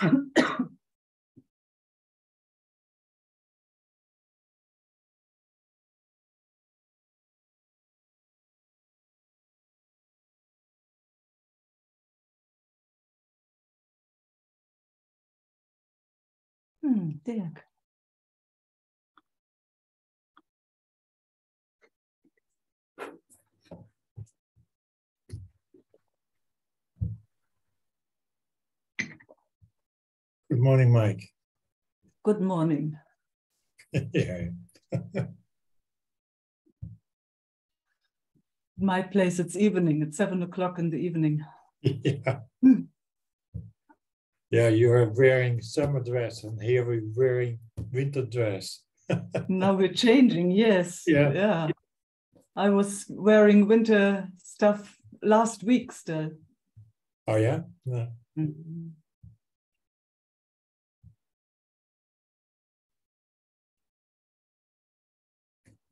Dirk. Good morning, Mike. Good morning. Yeah. My place, it's evening. It's 7 o'clock in the evening. Yeah. Yeah, you are wearing summer dress, and here we're wearing winter dress. Now we're changing, yes. Yeah. I was wearing winter stuff last week still. Oh, yeah? No.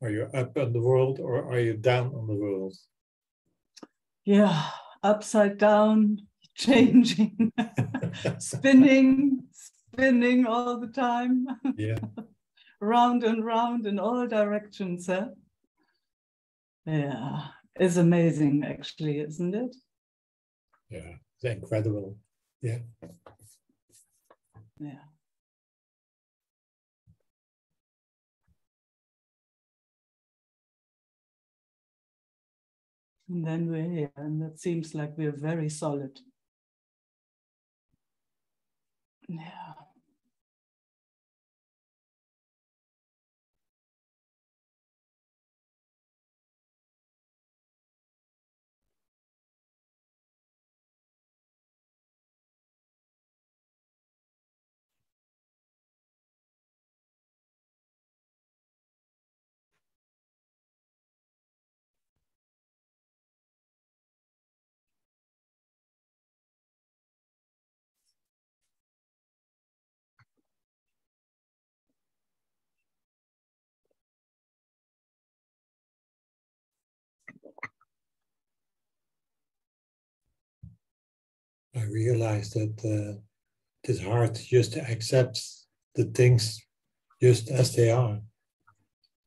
Are you up on the world or are you down on the world? Yeah, upside down, changing, spinning all the time. Yeah. Round and round in all directions. Huh? Yeah, it's amazing, actually, isn't it? Yeah, it's incredible. Yeah. Yeah. And then we're here, and it seems like we're very solid. Yeah. I realized that it's hard just to accept the things just as they are.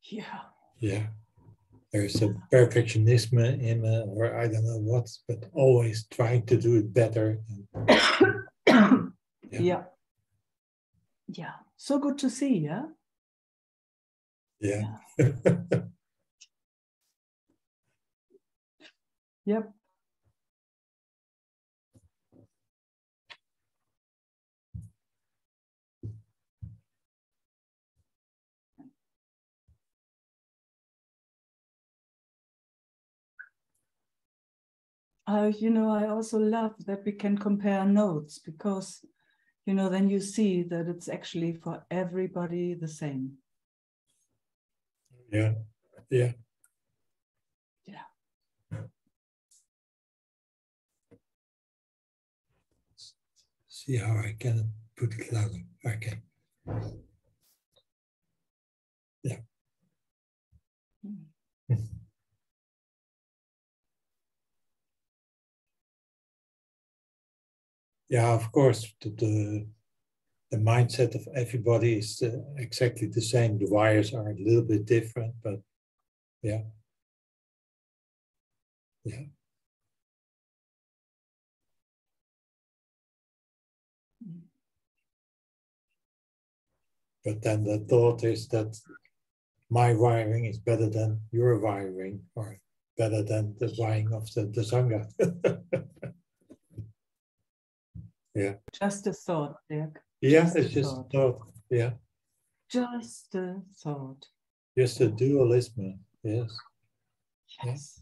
Yeah. Yeah. There's a perfectionism in, or I don't know what, but always trying to do it better. Yeah. Yeah. So good to see, yeah? Yeah. Yep. I also love that we can compare notes because, then you see that it's actually for everybody the same. Yeah. Yeah. Yeah. See how I can put it louder. Okay. Yeah. Yeah, of course, the mindset of everybody is exactly the same. The wires are a little bit different, but yeah. Yeah. But then the thought is that my wiring is better than your wiring, or better than the wiring of the Sangha. Yeah. Just a thought, Dirk. Yeah, it's just a thought. Yeah. Just a thought. Just a dualism. Yes. Yes.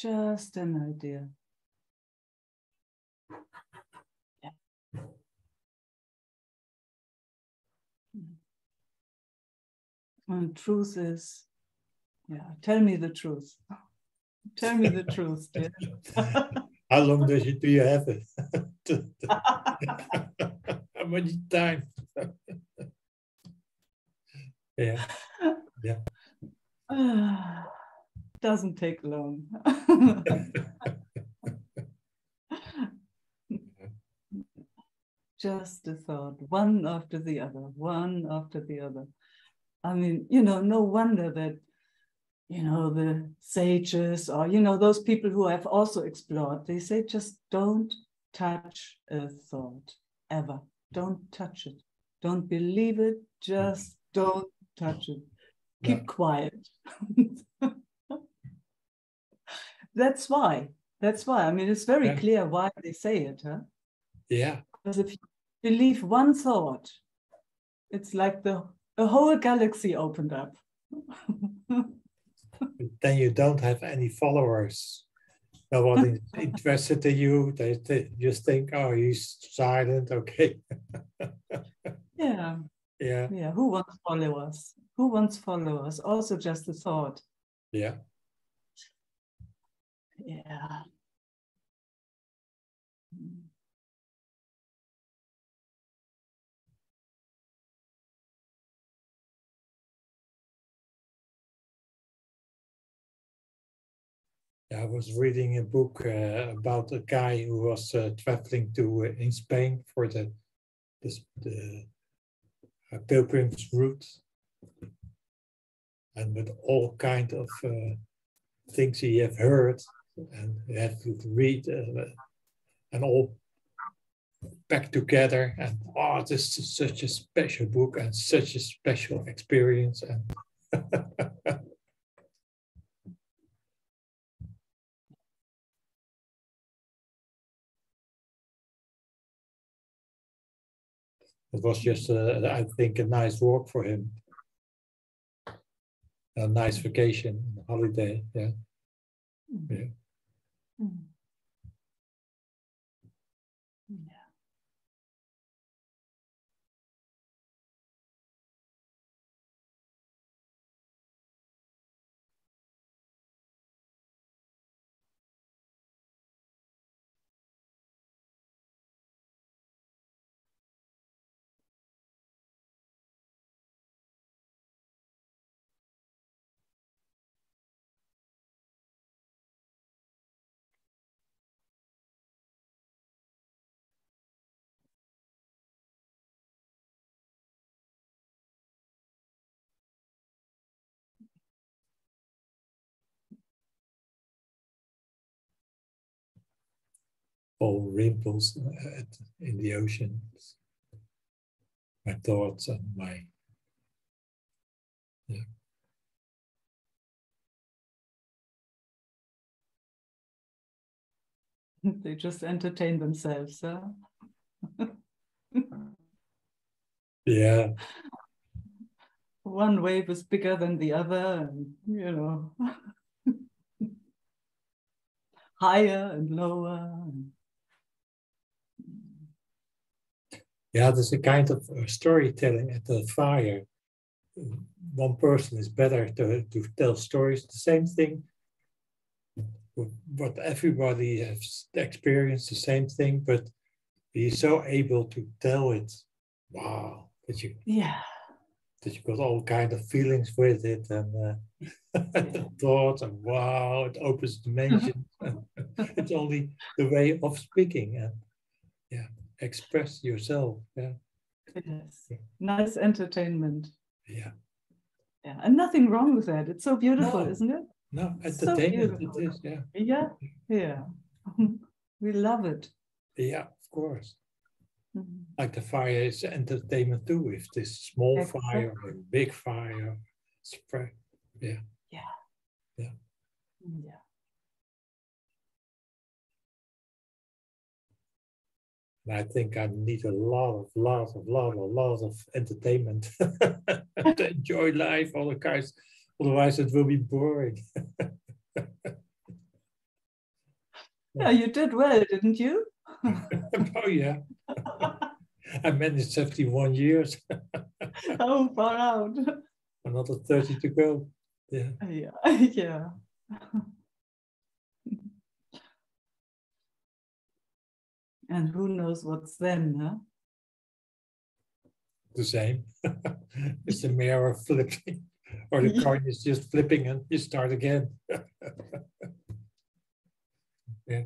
Yeah. Just an idea. Yeah. And truth is, tell me the truth. Tell me the truth, dear. How long do you have it? How much time? Yeah. Yeah. Doesn't take long. just a thought, one after the other, one after the other. I mean, you know, no wonder that, you know, the sages or, you know, those people who have also explored, they say just don't touch a thought ever. Don't touch it. Don't believe it. Just don't touch it. Keep quiet. That's why. That's why. I mean, it's very clear why they say it, huh? Yeah. Because if you believe one thought, it's like a whole galaxy opened up. Then you don't have any followers. Nobody's interested in you. They just think, oh, he's silent. Okay. Yeah. Yeah. Yeah. Who wants followers? Who wants followers? Also just a thought. Yeah. Yeah. I was reading a book about a guy who was traveling to in Spain for the pilgrim's route, and with all kind of things he have heard, and he had to read and all back together. And oh, this is such a special book and such a special experience. And it was just, I think, a nice walk for him. A nice vacation, holiday, yeah. Yeah. Yeah. All ripples in the ocean. My thoughts and my, yeah. They just entertain themselves, huh? Yeah. One wave is bigger than the other, and you know, higher and lower. Yeah, there's a kind of storytelling at the fire. One person is better to tell stories. The same thing, what everybody has experienced, the same thing, but he's so able to tell it. Wow, that you got all kind of feelings with it, and thoughts, and wow, it opens dimensions. It's only the way of speaking, and yeah, express yourself. Yeah. Yes. Nice entertainment. Yeah. Yeah, and nothing wrong with that. It's so beautiful, No, isn't it? no, So entertainment beautiful. it is, yeah. Yeah, yeah. We love it. Yeah, of course. Like the fire is entertainment too, if this small fire or a big fire. Yeah. Yeah. Yeah. Yeah. And I think I need a lot of entertainment to enjoy life. Otherwise it will be boring. Yeah, you did well, didn't you? Oh yeah. I managed 71 years. Oh, far out. Another 30 to go. Yeah. Yeah. Yeah. And who knows what's then, huh? The same. It's the mirror flipping, or the coin is just flipping and you start again. Yeah.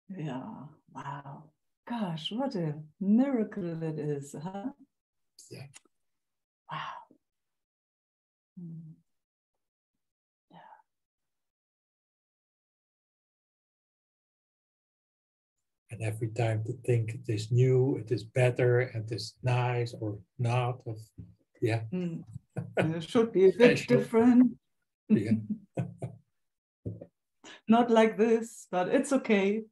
Yeah. Wow. Gosh, what a miracle it is, huh? Yeah. Wow. Yeah. And every time to think it is new, it is better, and it is nice or not. Or, yeah. It should be a bit Special. different. Yeah. Not like this, but it's okay.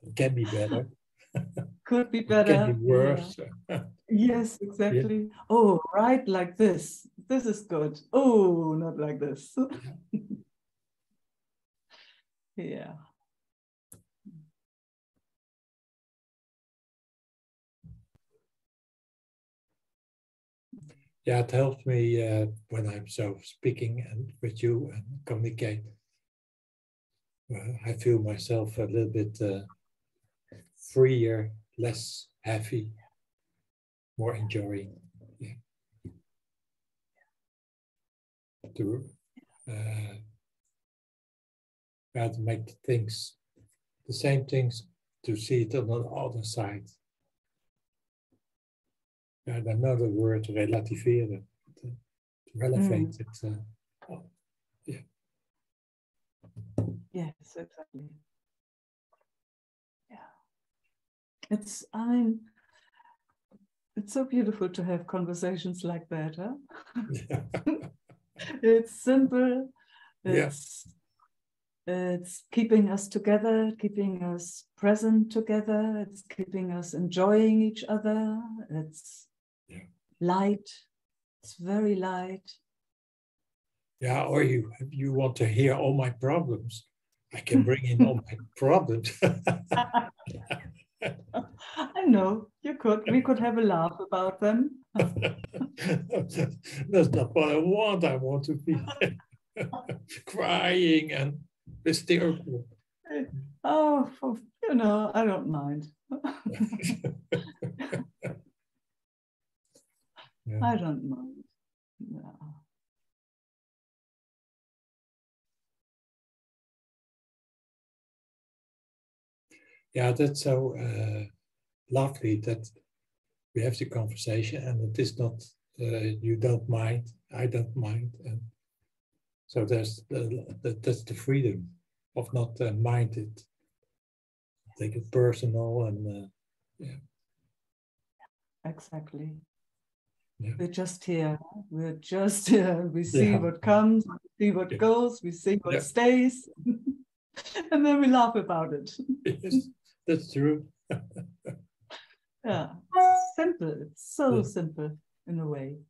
It can be better. Could be It can be better. worse. Yeah. Yes, exactly. Yeah. Oh, right, like this. This is good. Oh, not like this. Yeah. Yeah. Yeah, it helps me when I'm so speaking and with you and communicate. I feel myself a little bit freer, less heavy, more enjoying. Yeah. To make the things, the same things, to see it on the other side. Yeah, another word, relativeren, to relevate it. Yeah. Yes, exactly. Yeah. I mean, it's so beautiful to have conversations like that, huh? Yeah. It's simple. Yeah. It's keeping us together, keeping us present together. It's keeping us enjoying each other. It's light. It's very light. Yeah, or you want to hear all my problems. I can bring in all my problems. I know, you could. We could have a laugh about them. That's not what I want. I want to be crying and hysterical. Oh, I don't mind. Yeah. I don't mind. Yeah. Yeah, that's so lovely that we have the conversation and it is not, you don't mind, I don't mind. And so that's the freedom of not mind it, take it personal and yeah. Exactly. Yeah. We're just here. We're just here. We see Yeah. what comes, we see what goes, we see what stays, and then we laugh about it. Yes, that's true. Yeah, simple. It's so simple in a way.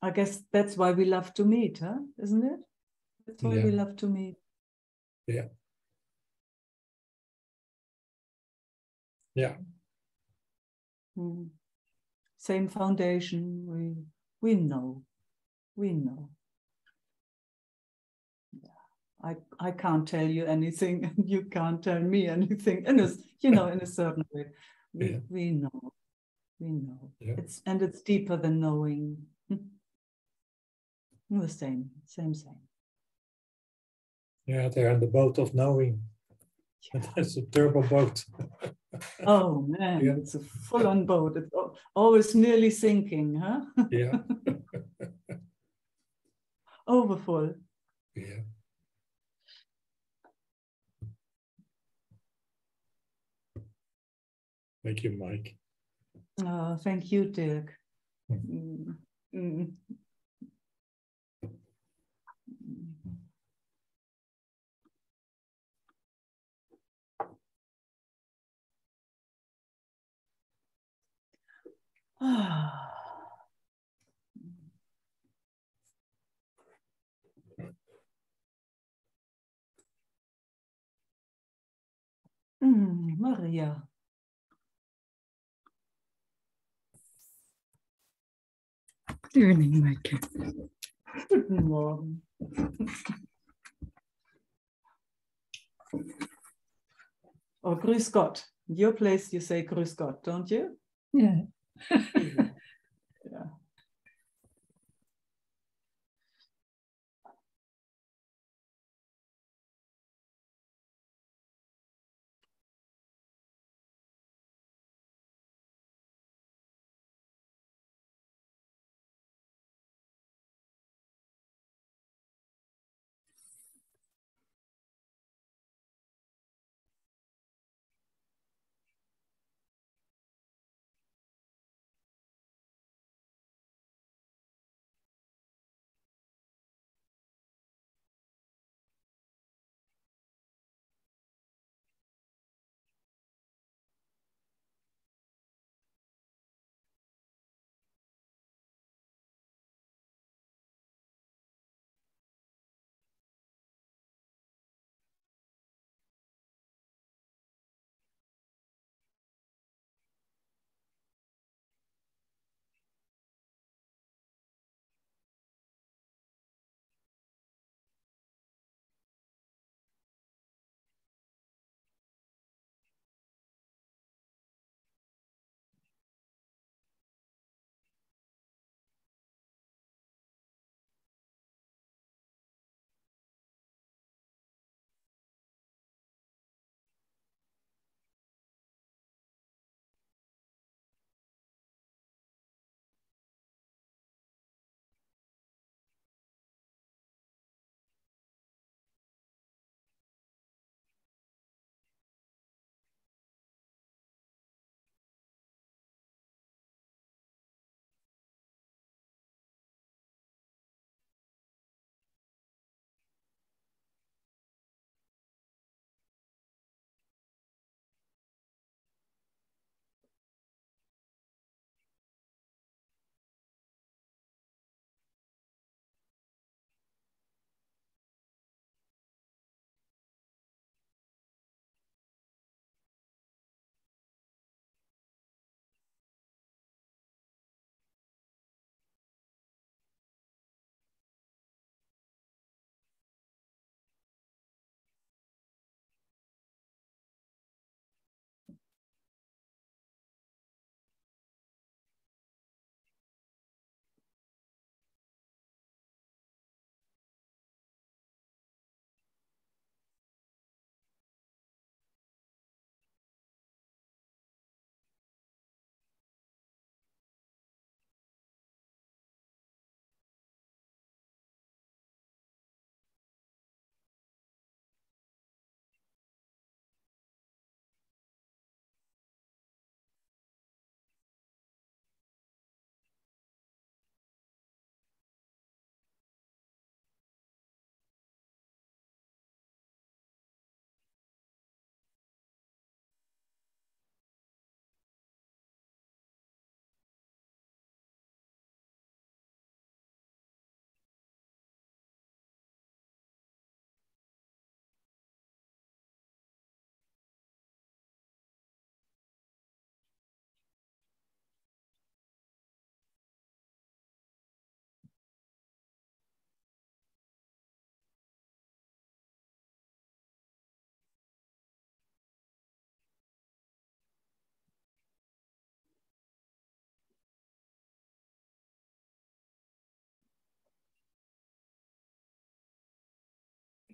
I guess that's why we love to meet, huh? Isn't it? That's why we love to meet. Yeah. Yeah. Same foundation. We know. We know. Yeah. I can't tell you anything, and you can't tell me anything. In a certain way. We know. We know. Yeah. It's deeper than knowing. The same. Yeah, they're on the boat of knowing. Yeah. That's a turbo boat. Oh man, It's a full-on boat. It's always nearly sinking, huh? Yeah. Overfull. Yeah. Thank you, Mike. Thank you, Dirk. Maria. Good evening, Meike. Guten Morgen. Or Grüß Gott. In your place, you say Grüß Gott, don't you? Yeah. Yeah.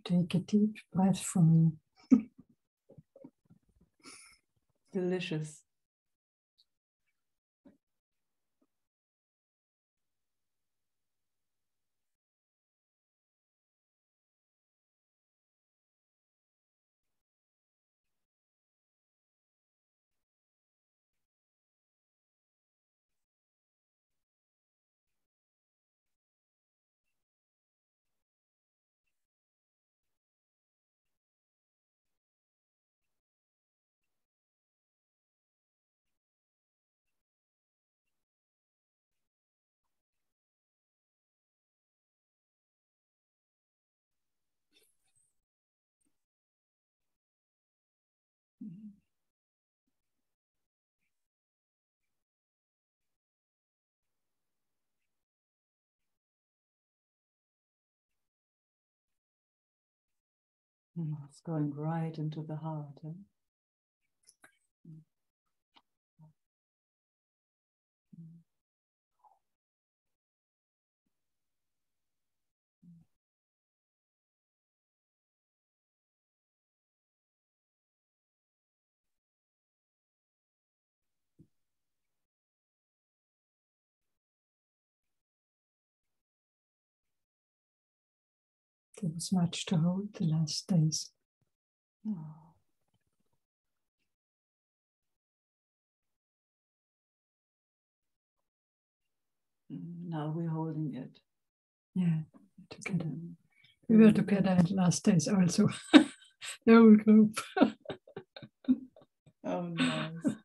take a deep breath for me. Delicious. It's going right into the heart. Eh? There was much to hold the last days. Oh. Now we're holding it. Yeah, together. We were together in the last days also. The whole group. Oh, nice.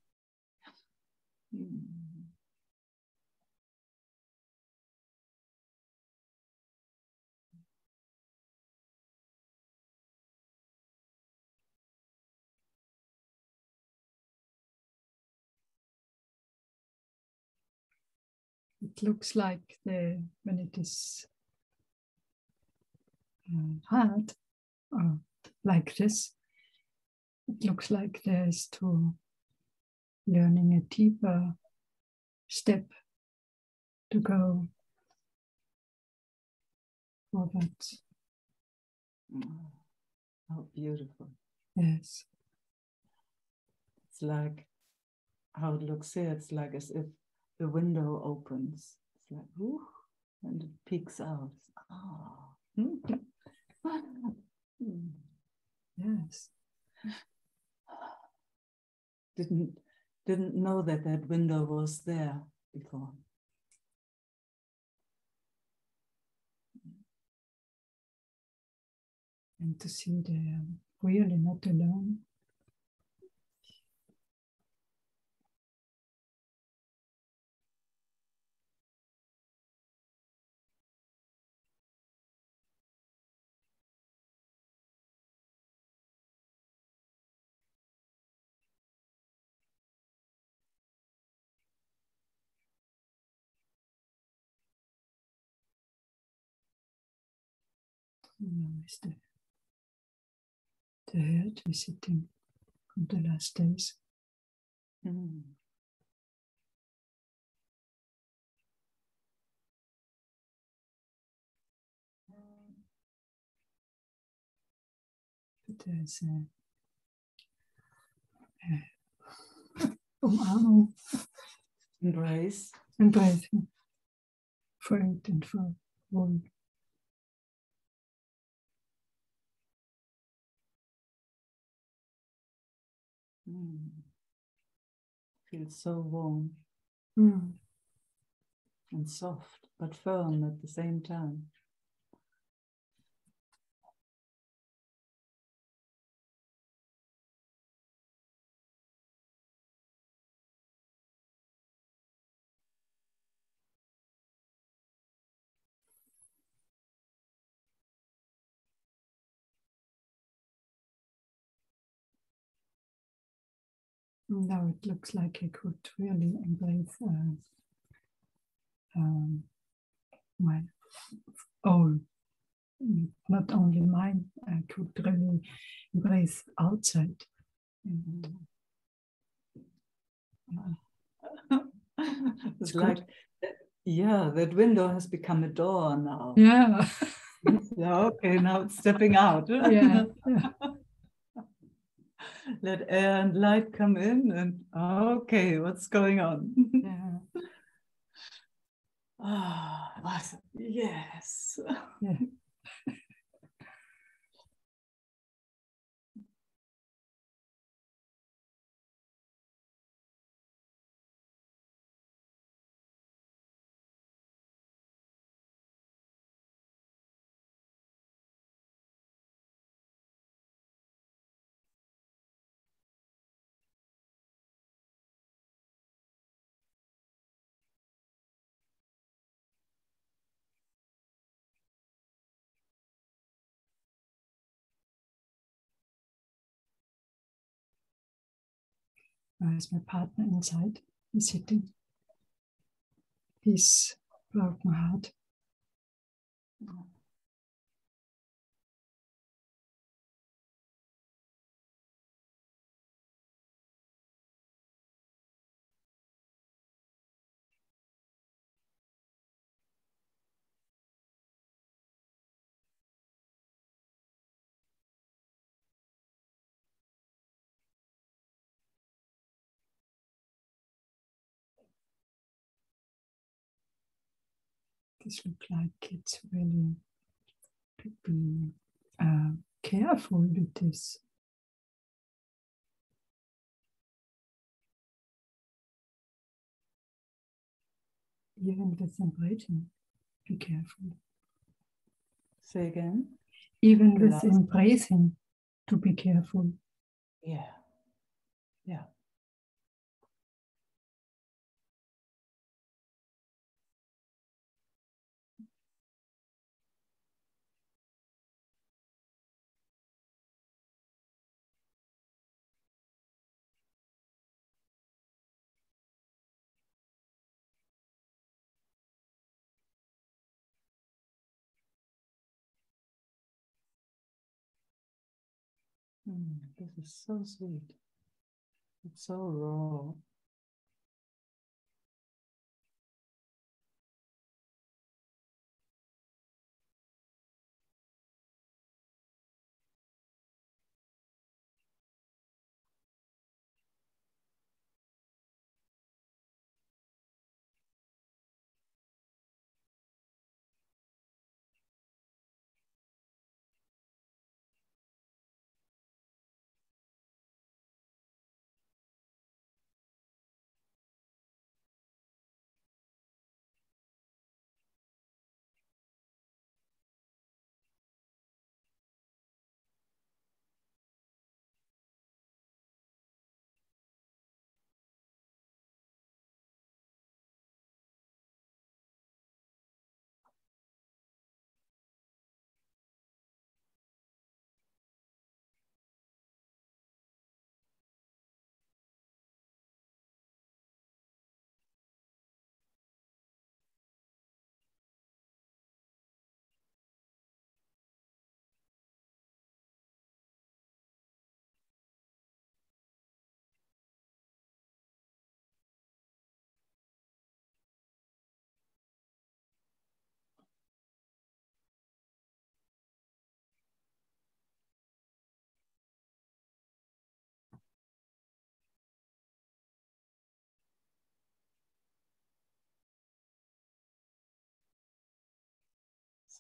It looks like when it is hard, or like this, it looks like there's to learning a deeper step to go forward. How beautiful. Yes. It's like how it looks here. It's like as if the window opens. It's like, whoo, and it peeks out. Oh. Yes. Didn't know that window was there before. And to see they're really not alone. Now is the herd visiting from the last days. But there's umarmung, Embrace. For it and for all. Feels so warm and soft, but firm at the same time. Now it looks like I could really embrace my own, not only mine, I could really embrace outside. It's like, yeah, that window has become a door now. Yeah. Okay, now it's stepping out. Yeah. Let air and light come in and okay, what's going on? Yeah. Awesome. Yes. Yeah. Where is my partner inside? He's sitting. His broken heart. This looks like it's really to be careful with this. Even with embracing, be careful. Say again. Even with embracing, to be careful. Yeah. Yeah. This is so sweet. It's so raw.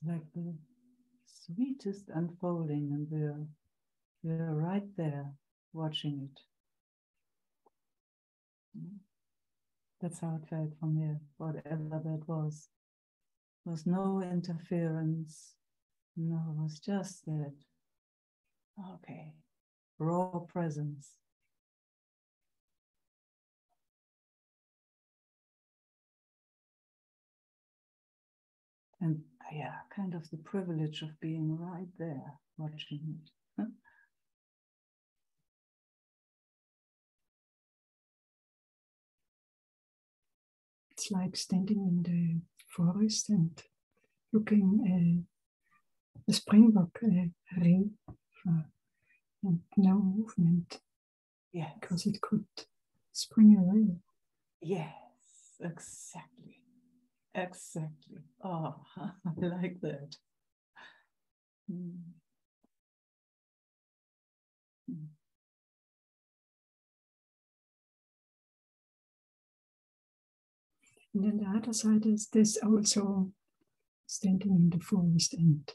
It's like the sweetest unfolding, and we're right there watching it. That's how it felt from here, whatever that was. There was no interference. No, it was just that. Okay. Raw presence. And yeah, kind of the privilege of being right there, watching it. It's like standing in the forest and looking a springbok ring and no movement. Yes. Because it could spring away. Yes, exactly. Exactly. Oh, I like that. Mm. Mm. And then the other side is this also standing in the forest and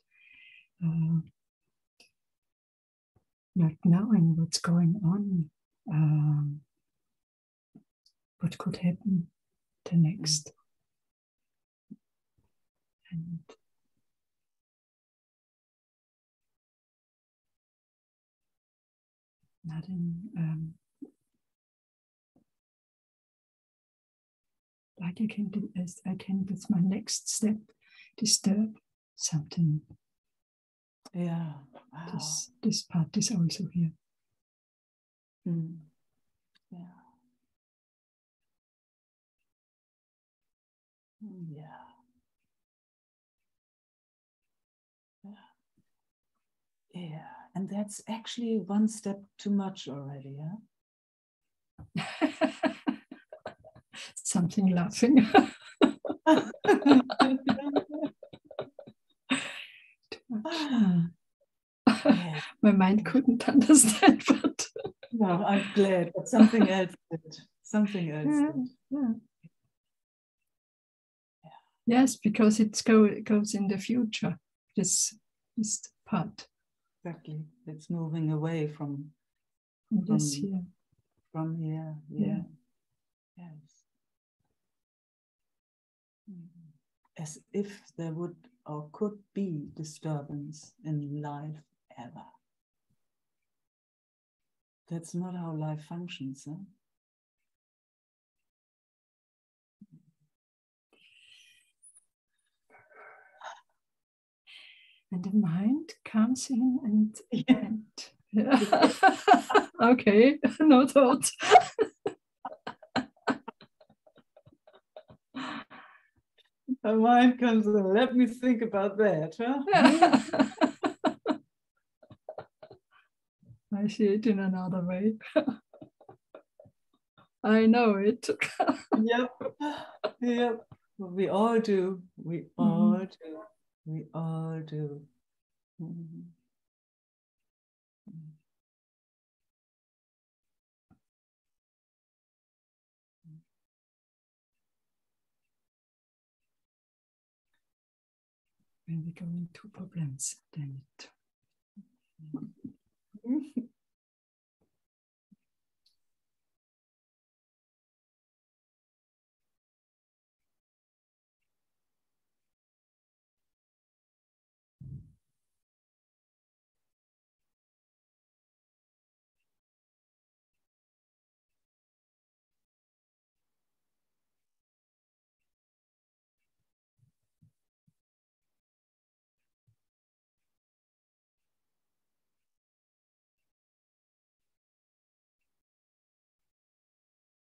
not knowing what's going on, what could happen the next. And not in, like I can with my next step disturb something. Yeah. Wow. This part is also here. Mm. Yeah. Yeah. Yeah. Yeah. And that's actually one step too much already, yeah? Something laughing. Yeah. My mind couldn't understand, but no, I'm glad, but something else did. Something else did. Yeah. Yes, because it goes in the future. This part. Exactly. It's moving away from This here. From here. Yeah. Yes. As if there would or could be disturbance in life ever. That's not how life functions, huh? And the mind comes in and yeah. Okay, no thought. The mind comes in. Let me think about that, huh? I see it in another way. I know it. Yep. Yep. We all do. We all do. We all do. Mm-hmm. When we go into problems, then it.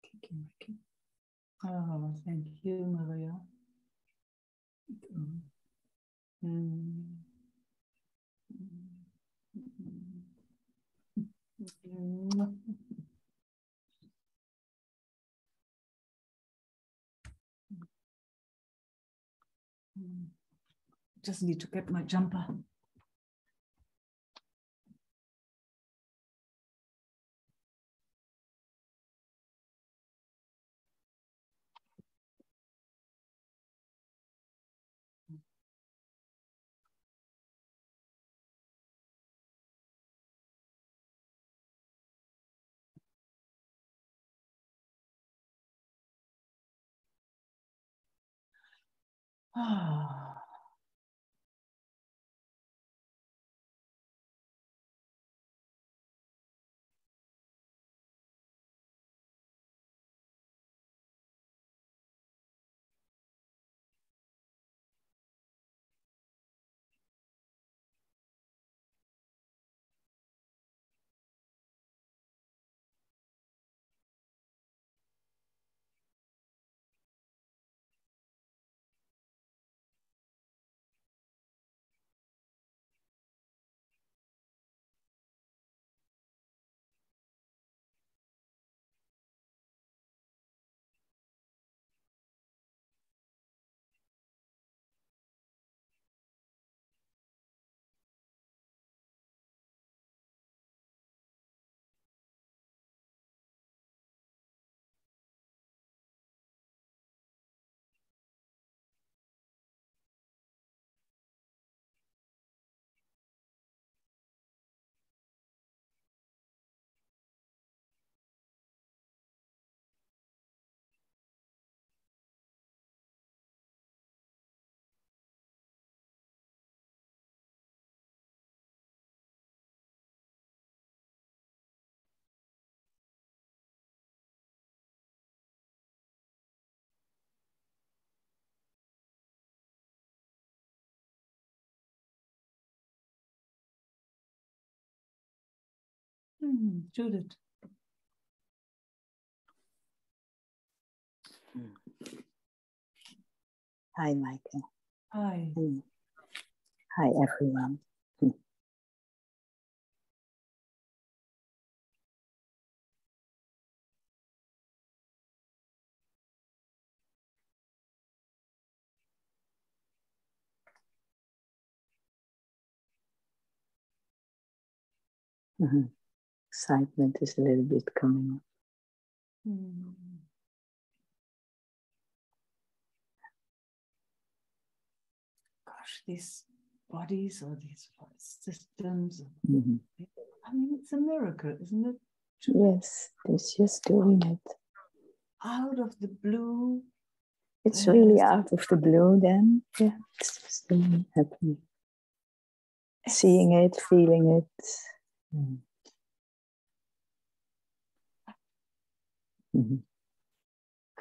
Thank you, Meike. Oh, thank you, Maria. Mm. Just need to get my jumper. Ah. Judith. Hi, Meike. Hi. Hi, everyone. Excitement is a little bit coming up. Gosh, these bodies or these systems. I mean, it's a miracle, isn't it? Yes, it's just doing it. Out of the blue. It's really out of the blue then. Yeah, it's just happening. Seeing it, feeling it.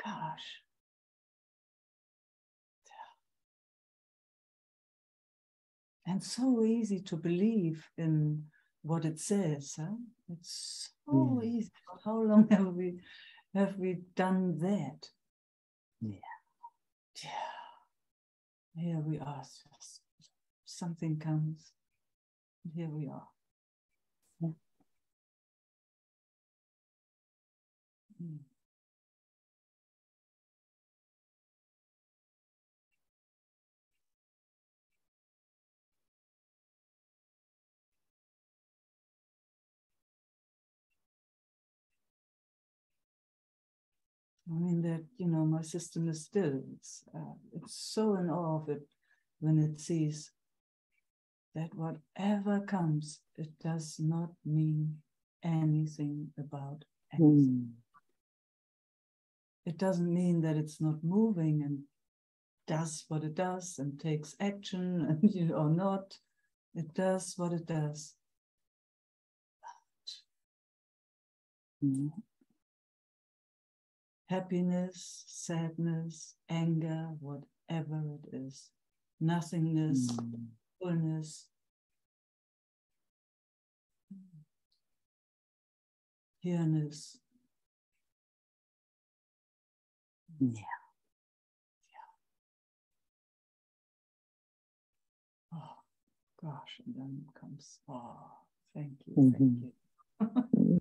Gosh. And so easy to believe in what it says. Huh? It's so easy. How long have we done that? Yeah. Here we are. Something comes. Here we are. I mean that, my system is still, it's so in awe of it when it sees that whatever comes, it does not mean anything about anything. It doesn't mean that it's not moving and does what it does and takes action and or not. It does what it does. Happiness, sadness, anger, whatever it is, nothingness, fullness, here-ness. Oh gosh, and then comes, thank you, thank you.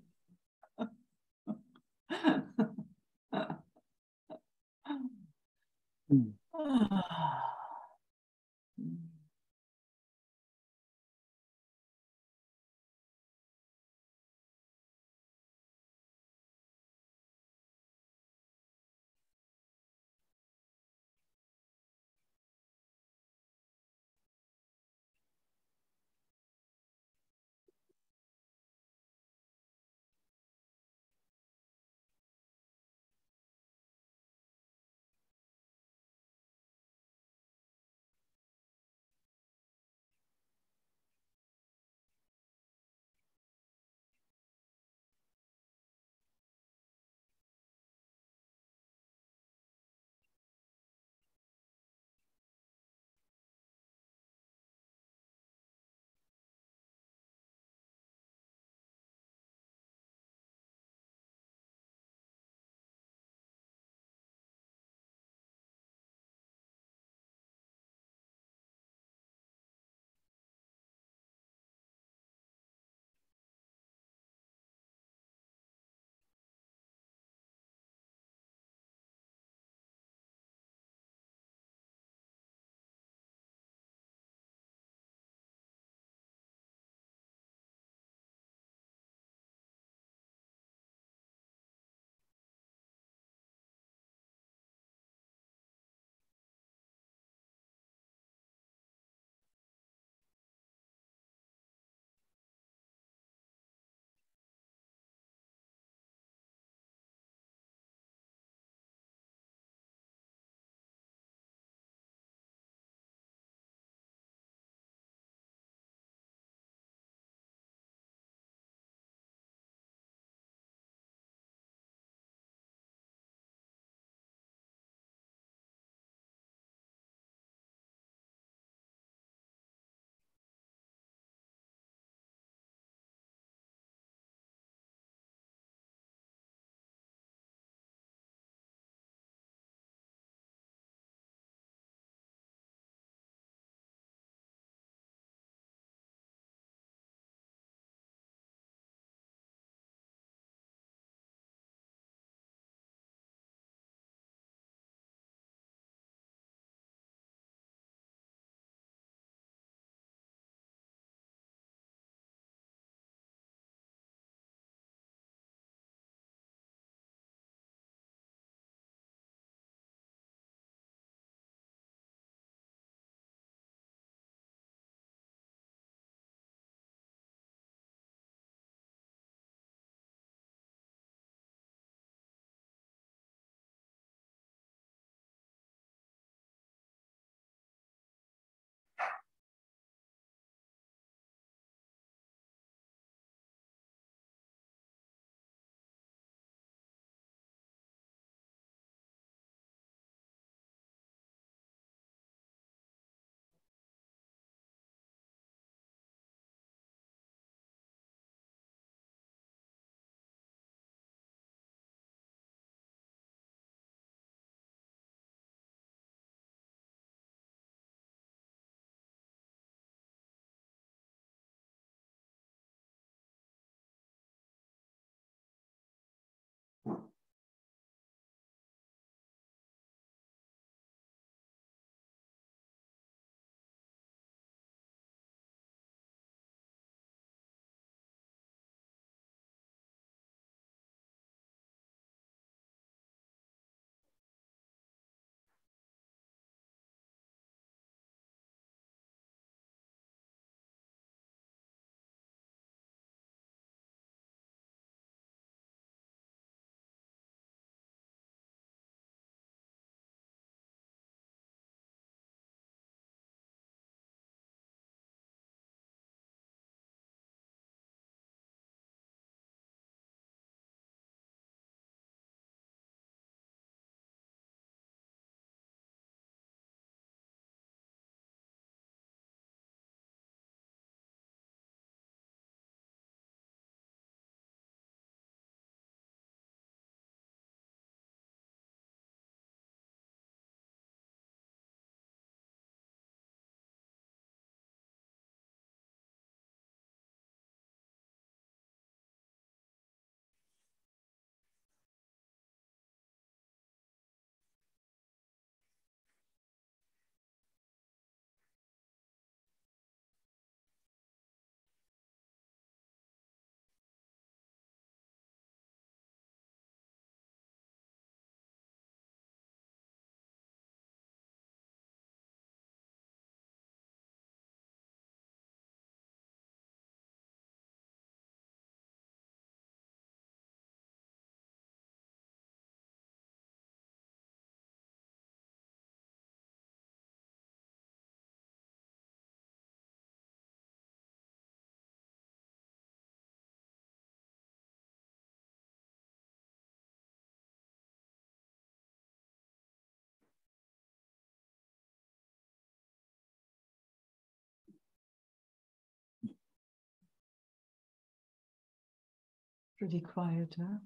Pretty quiet, huh?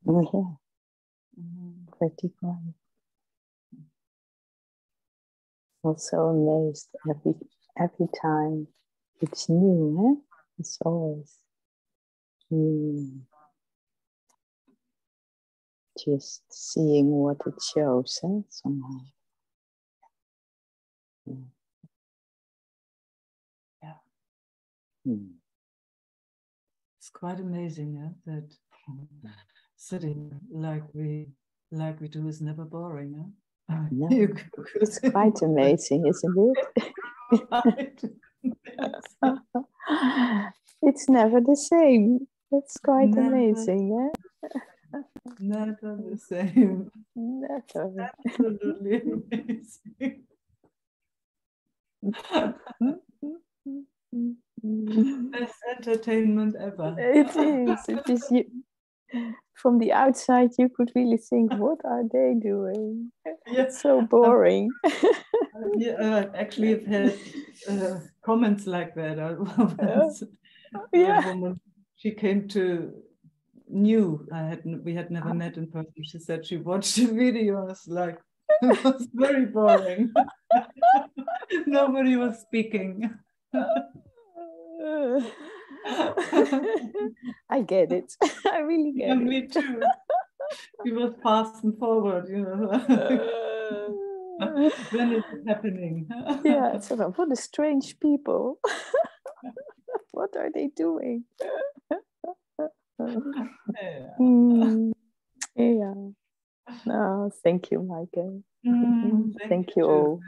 Oh, yeah. Pretty quiet. Also amazed every time it's new, huh? It's always just seeing what it shows, huh? Somehow. Yeah. It's quite amazing, huh? That sitting like we do is never boring, huh? No, it's quite amazing, isn't it? It's never the same. It's quite amazing, yeah? Never the same. Never. Absolutely amazing. Best entertainment ever. It is. It is. From the outside, you could really think, what are they doing? Yeah. It's so boring. Yeah, actually, I've had comments like that. Yeah. A woman, she came to we had never met in person. She said she watched the videos, like it was very boring. Nobody was speaking. I get it. I really get it. Me too. She was fast and forward, When is it happening? Yeah, it's about what a strange people. What are they doing? Yeah. No, thank you, Meike. Thank you all.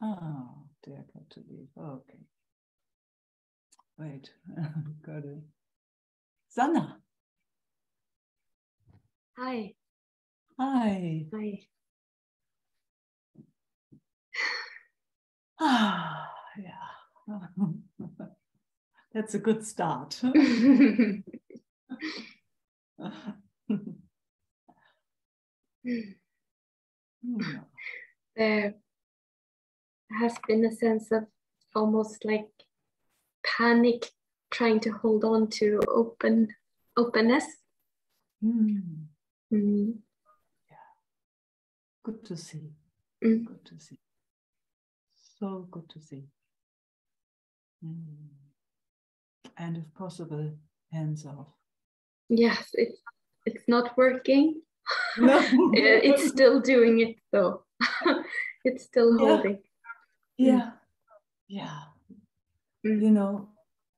Oh, dear, got to leave. Okay. Wait, got it. Sanna. Hi. Hi. Hi. Ah, yeah. That's a good start. There has been a sense of almost like panic trying to hold on to openness. Yeah. Good to see. Good to see. So good to see. And if possible, hands off. Yes, it's not working. No. It's still doing it though. It's still holding. Yeah.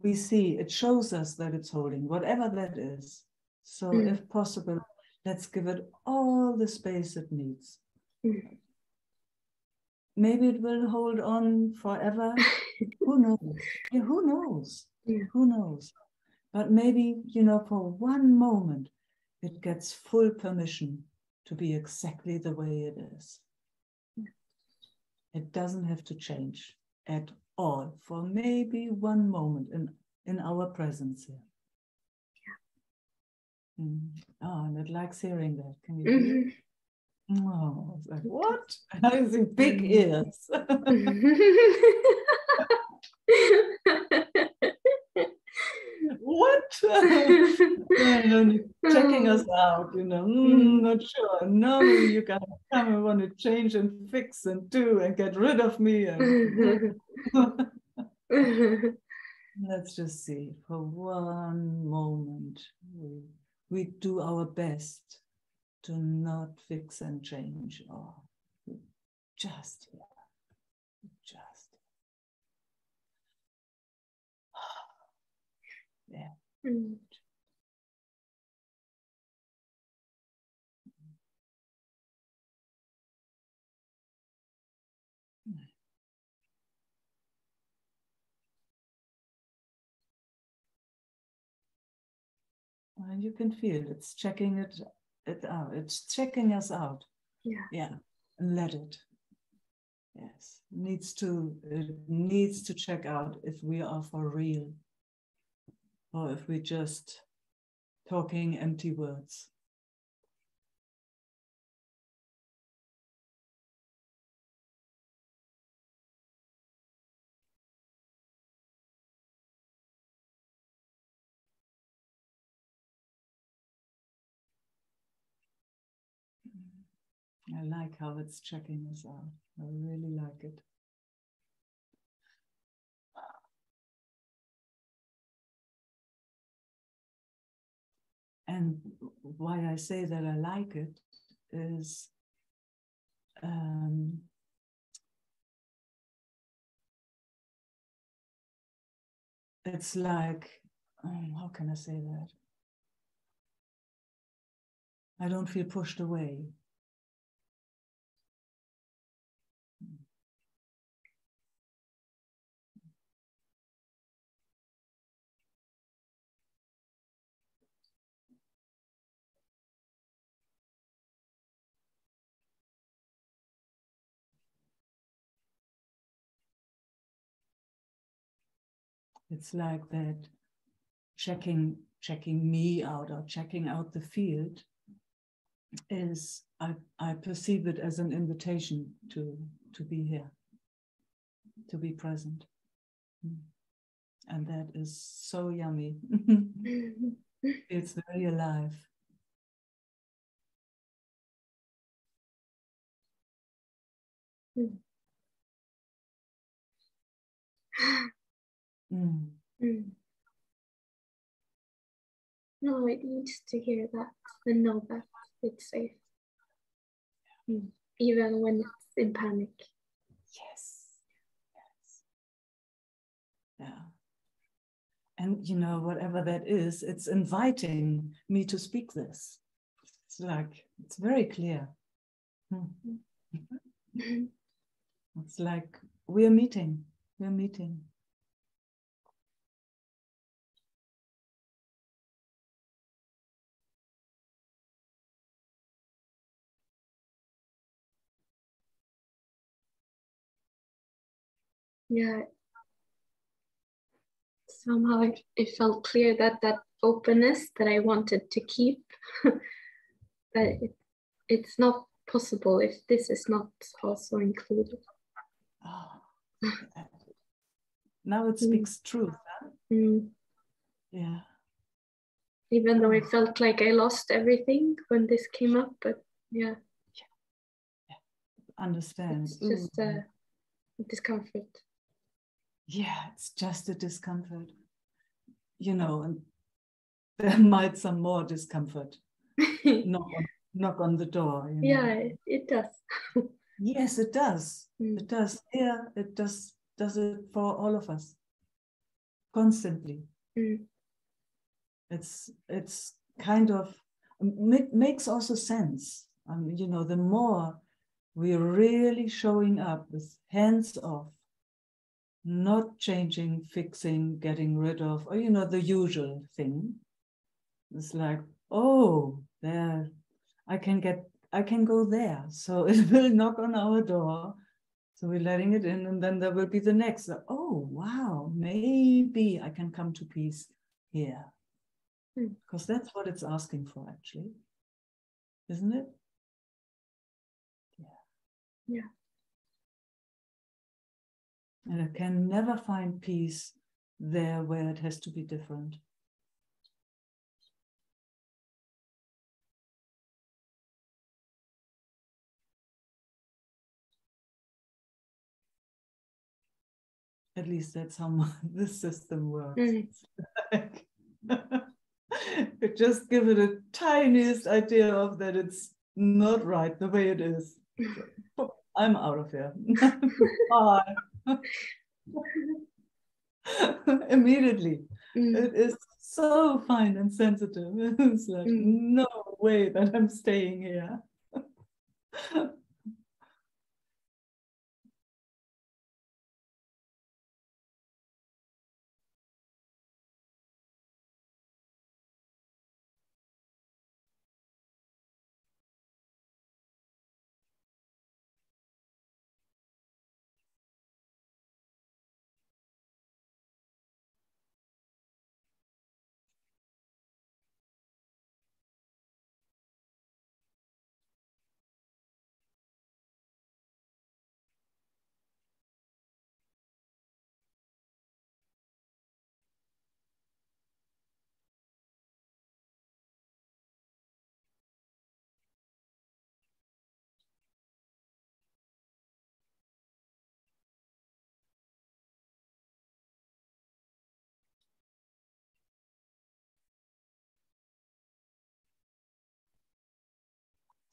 We see it shows us that it's holding, whatever that is. So if possible, let's give it all the space it needs. Maybe it will hold on forever. Who knows? Yeah, who knows? Yeah. Who knows? But maybe, for one moment, it gets full permission to be exactly the way it is. It doesn't have to change at all for maybe one moment in our presence here. Oh, and it likes hearing that. Can you hear it? Oh, it's like, what? I see big ears. What? Checking us out, not sure. Normally you guys come and want to change and fix and do and get rid of me. Let's just see, for one moment, we do our best to not fix and change, or just here. Yeah. And you can feel it's checking it out. It's checking us out. Yeah. And let it. Yes. It needs to check out if we are for real or if we're just talking empty words. I like how it's checking us out. I really like it. And why I say that I like it is it's like, how can I say that? I don't feel pushed away. It's like that checking me out or checking out the field is, I perceive it as an invitation to be here, to be present. And that is so yummy. It's very alive. No, it needs to hear that and know that it's safe. Even when it's in panic. Yes. Yes. Yeah. And you know, whatever that is, it's inviting me to speak this. It's like, it's very clear. It's like, we're meeting. Yeah. Somehow it felt clear that that openness that I wanted to keep, that it's not possible if this is not also included. Oh, now it speaks truth. Huh? Yeah. Even though it felt like I lost everything when this came up, but yeah. Understand. It's just a discomfort. Yeah, it's just a discomfort. You know, and there might some more discomfort. knock on the door. You know? Yeah, it does. Yes, it does. It does. Yeah, it does it for all of us. Constantly. It's kind of makes also sense. You know, the more we're really showing up with hands off, not changing, fixing, getting rid of, or you know, the usual thing. It's like, oh, there, I can go there. So it will knock on our door. So we're letting it in, and then there will be the next. Oh, wow, maybe I can come to peace here. Because that's what it's asking for, actually. Isn't it? Yeah. And I can never find peace there where it has to be different. At least that's how this system works. It just give it a tiniest idea of that it's not right the way it is. So, I'm out of here. Bye. Immediately. It is so fine and sensitive. It's like, no way that I'm staying here.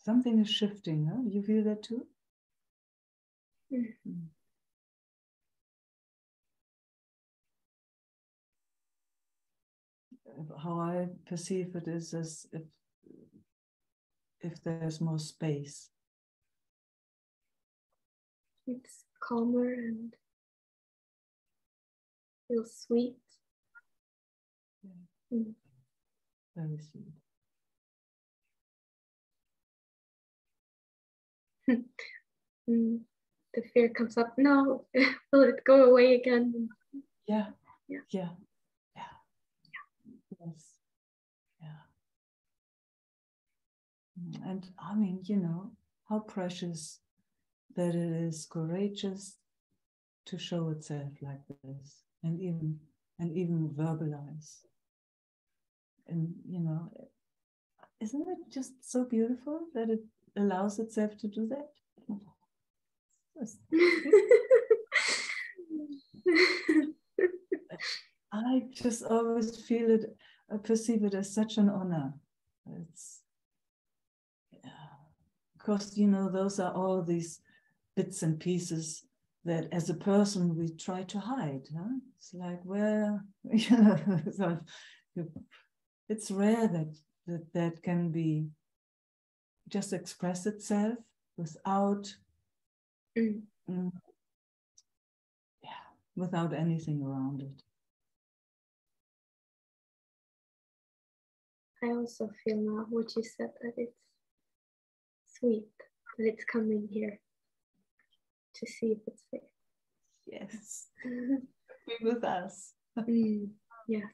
Something is shifting, huh? You feel that too? Mm. How I perceive it is as if there's more space. It's calmer and feels sweet. Yeah. Mm. Very sweet. The fear comes up. No, will it go away again? Yeah. Yeah. Yeah. Yeah. Yes. Yeah. And I mean, you know, how precious that it is courageous to show itself like this and even verbalize. And you know, isn't it just so beautiful that it allows itself to do that? I just always feel it, I perceive it as such an honor. It's, because, you know, those are all these bits and pieces that as a person we try to hide. Huh? It's like, where, you know, it's rare that can be just express itself without without anything around it. I also feel now what you said, that it's sweet, that it's coming here to see if it's safe. Yes. Be with us. Yeah.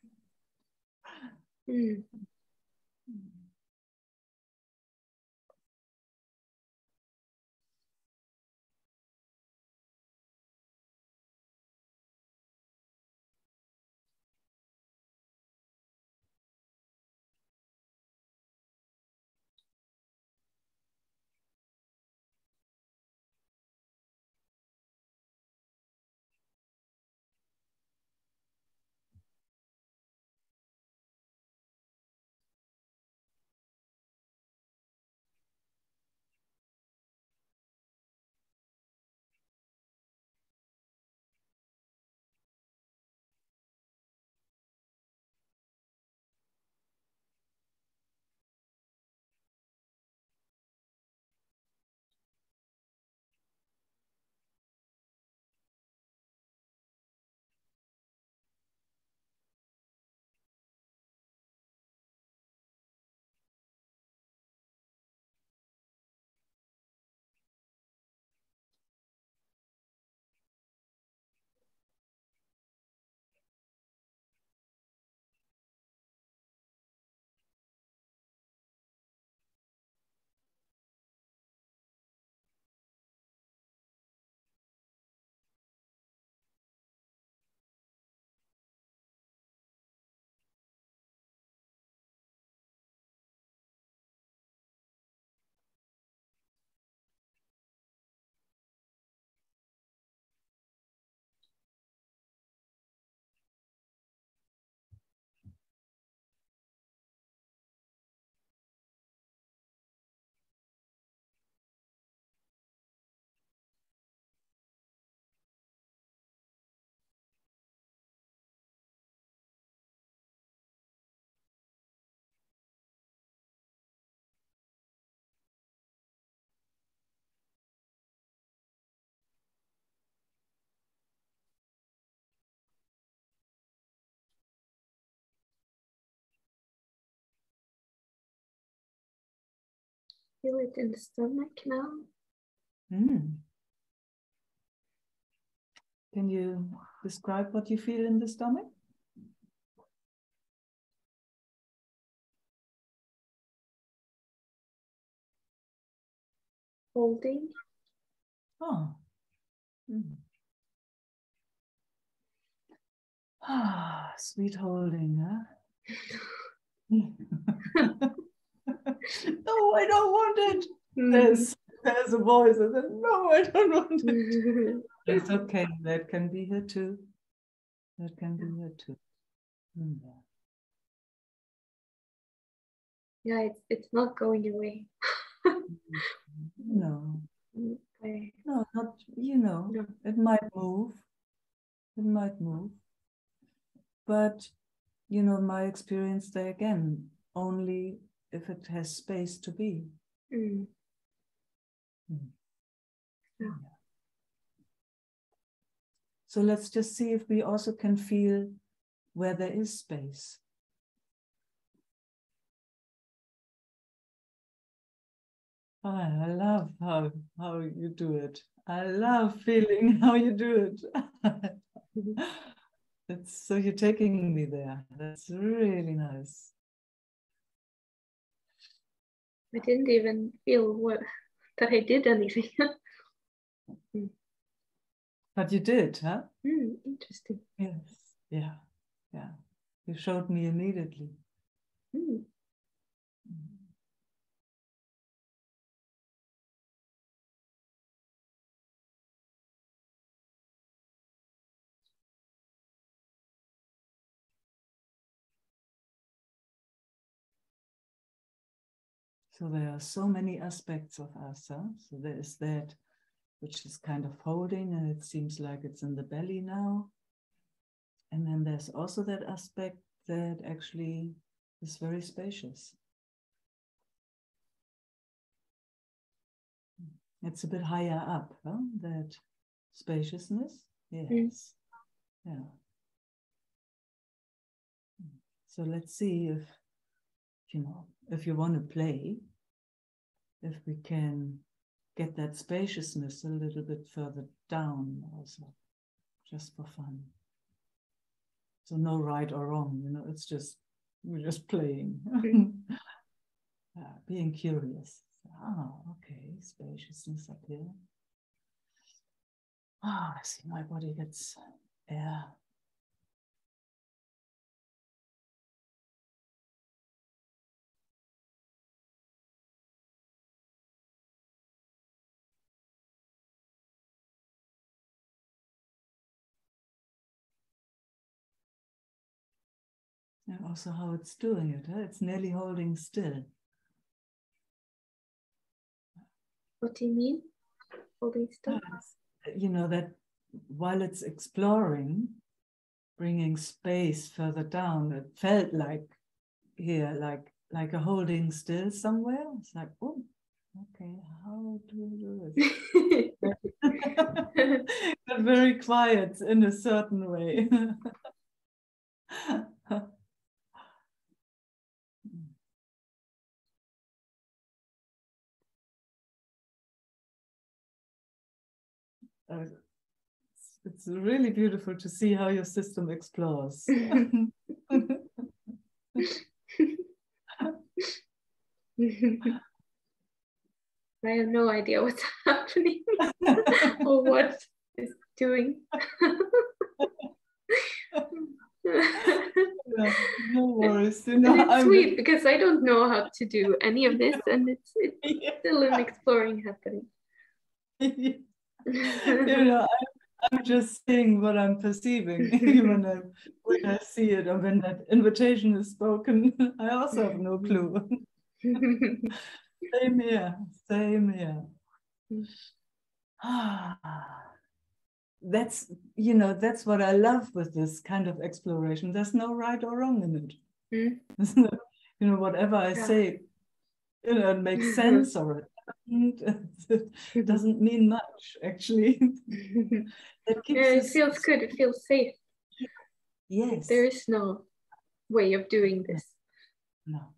Feel it in the stomach now. Can you describe what you feel in the stomach? Holding. Oh. Ah, sweet holding, huh? No, I don't want it. There's a voice that says, no, I don't want it. It's okay. That can be here too. That can be here too. Yeah, it's not going away. No. Okay. No, not, No. it might move. It might move. But, my experience there again, only if it has space to be. Mm. Yeah. So let's just see if we also can feel where there is space. Oh, I love how you do it. I love feeling how you do it. So you're taking me there. That's really nice. I didn't even feel that I did anything. But you did, huh? Interesting. Yes. Yeah. Yeah. You showed me immediately. Mm. So there are so many aspects of us. Huh? So there is that which is kind of holding, and it seems like it's in the belly now. And then there's also that aspect that actually is very spacious. It's a bit higher up, huh? That spaciousness. Yes. Yeah. So let's see if you want to play, if we can get that spaciousness a little bit further down also, just for fun. So no right or wrong, we're just playing. Being curious. Okay, spaciousness up here. I see my body gets air. And also how it's doing it. Huh? It's nearly holding still. What do you mean? Holding still? That while it's exploring, bringing space further down, it felt like here, like a holding still somewhere. It's like, oh, okay, how do we do it? But very quiet in a certain way. It's really beautiful to see how your system explores. I have no idea what's happening or what it's doing. No worries. It's sweet because I don't know how to do any of this, and it's still an exploring happening. I'm just saying what I'm perceiving when I see it, or when that invitation is spoken. I also have no clue. Same here. Same here. That's what I love with this kind of exploration. There's no right or wrong in it. Whatever I say, it makes sense or it doesn't mean much, actually. It feels good. It feels safe. Yes. There is no way of doing this. No.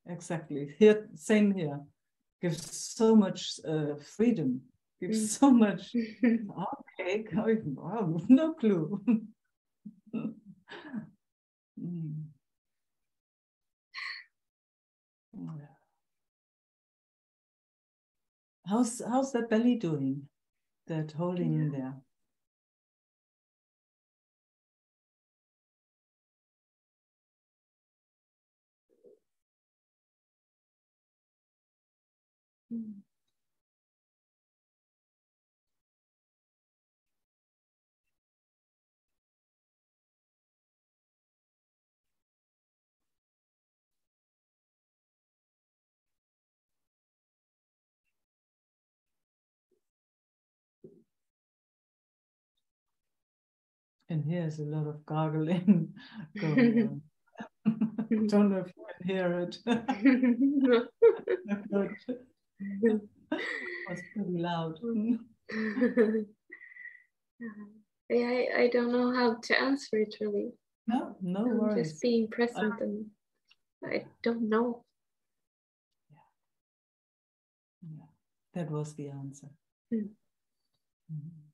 Exactly. Here, same here. Gives so much freedom. Gives so much. Okay, wow, no clue. How's that belly doing? That holding there? And here's a lot of gargling going on. Don't know if you can hear it. It was pretty loud. I don't know how to answer it really. No I'm worries. just being present and I don't know. Yeah, that was the answer. Mm. Mm-hmm.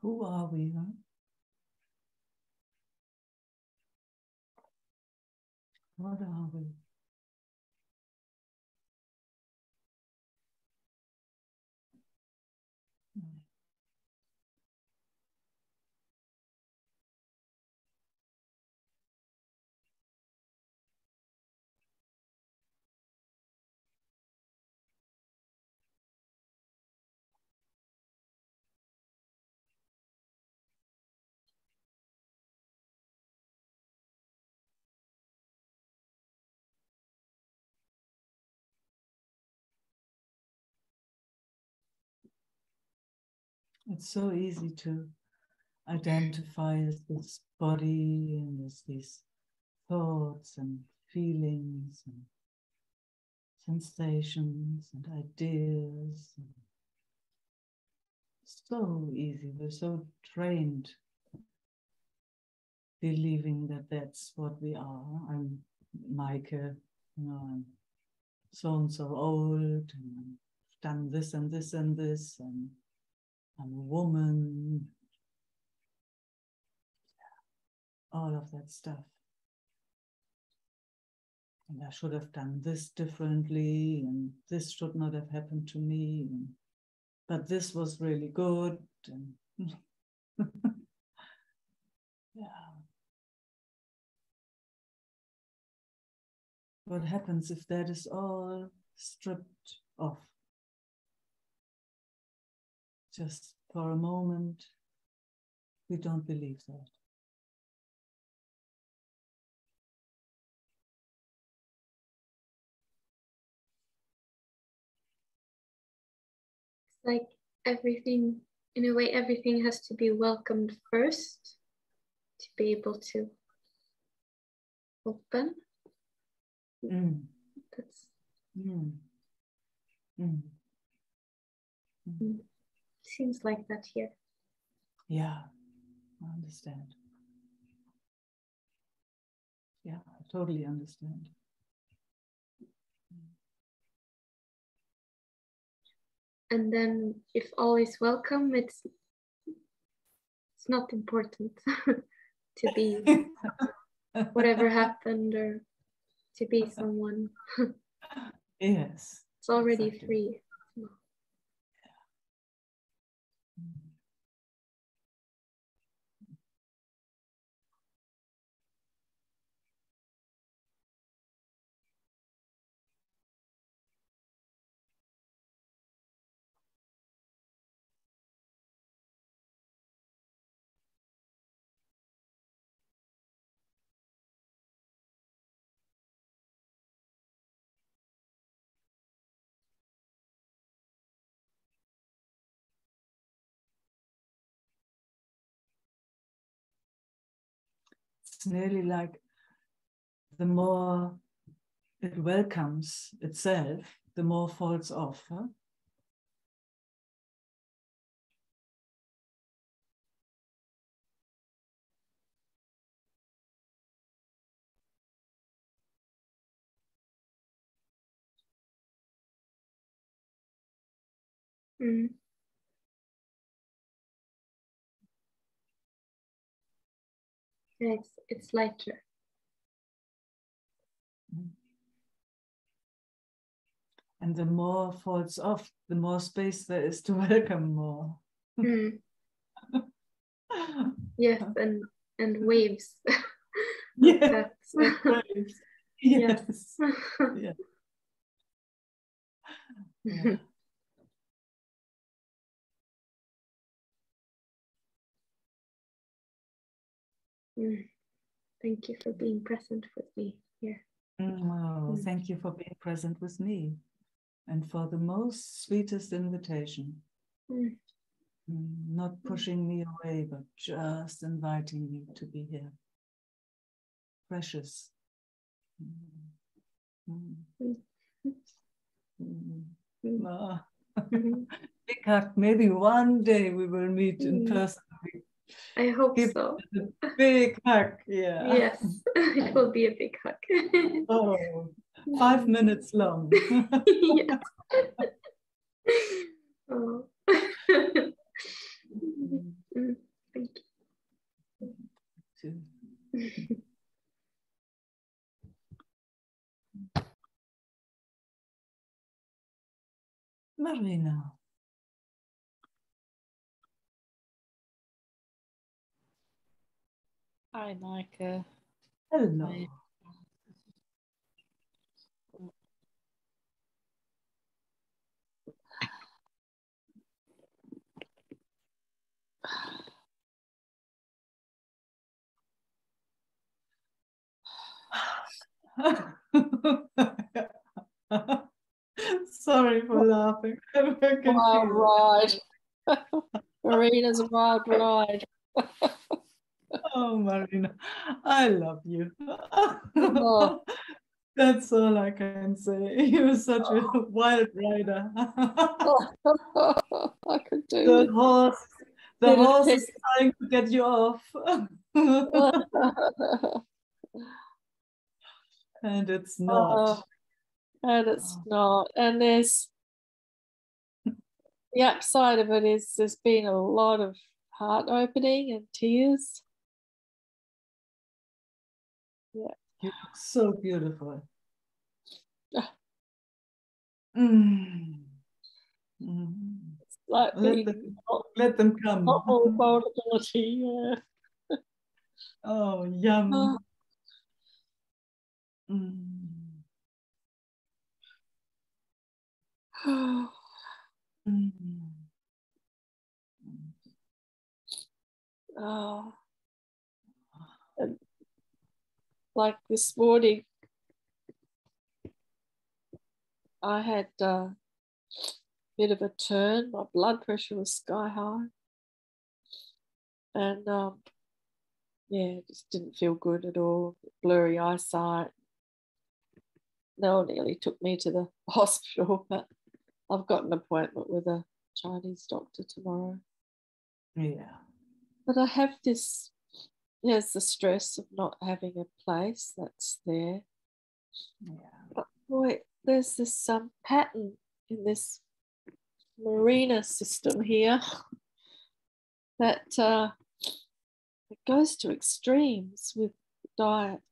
Who are we? Huh? What are we? It's so easy to identify as this body and as these thoughts and feelings and sensations and ideas. So easy. We're so trained believing that that's what we are. I'm Meike, I'm so and so old, and I've done this and this and this, and I'm a woman. All of that stuff. And I should have done this differently, and this should not have happened to me. And but this was really good. And yeah. What happens if that is all stripped off? Just for a moment, we don't believe that. It's like everything, in a way, everything has to be welcomed first to be able to open. Mm. That's Mm. Mm. seems like that here. Yeah, I understand. Yeah, I totally understand. And then if all is welcome, it's not important to be whatever happened or to be someone. Yes. It's already exactly. free. It's nearly like the more it welcomes itself, the more falls off. Huh? Mm. Yeah, it's lighter. And the more falls off, the more space there is to welcome more. Mm. Yes, and waves. Yeah, That's, waves. Yes. yes. Yeah. Yeah. Thank you for being present with me here. Oh, thank you for being present with me and for the most sweetest invitation. Not pushing me away, but just inviting me to be here. Precious. Ah. Big hug. Maybe one day we will meet in person. I hope Give so. a big hug. Yeah. Yes, it will be a big hug. Oh, 5 minutes long. Yes. Oh. Thank you. Marina. Hi, Meike. Hello. Hi. Sorry for laughing. Wild ride. Marina's a wild ride. Oh, Marina, I love you. Oh. That's all I can say. You're such a wild rider. I could do The horse is trying to get you off. And it's not. And it's not. And the upside of it is there's been a lot of heart opening and tears. Yeah. You look so beautiful. like let them come. Not all vulnerability, yeah. Oh, yum. Oh. Mm. Mm. Oh. And like this morning, I had a bit of a turn. My blood pressure was sky high. And yeah, it just didn't feel good at all. Blurry eyesight. They all nearly took me to the hospital, but I've got an appointment with a Chinese doctor tomorrow. Yeah. But I have this, there's the stress of not having a place that's there. Yeah. But boy, there's this pattern in this marina system here that it goes to extremes with diet.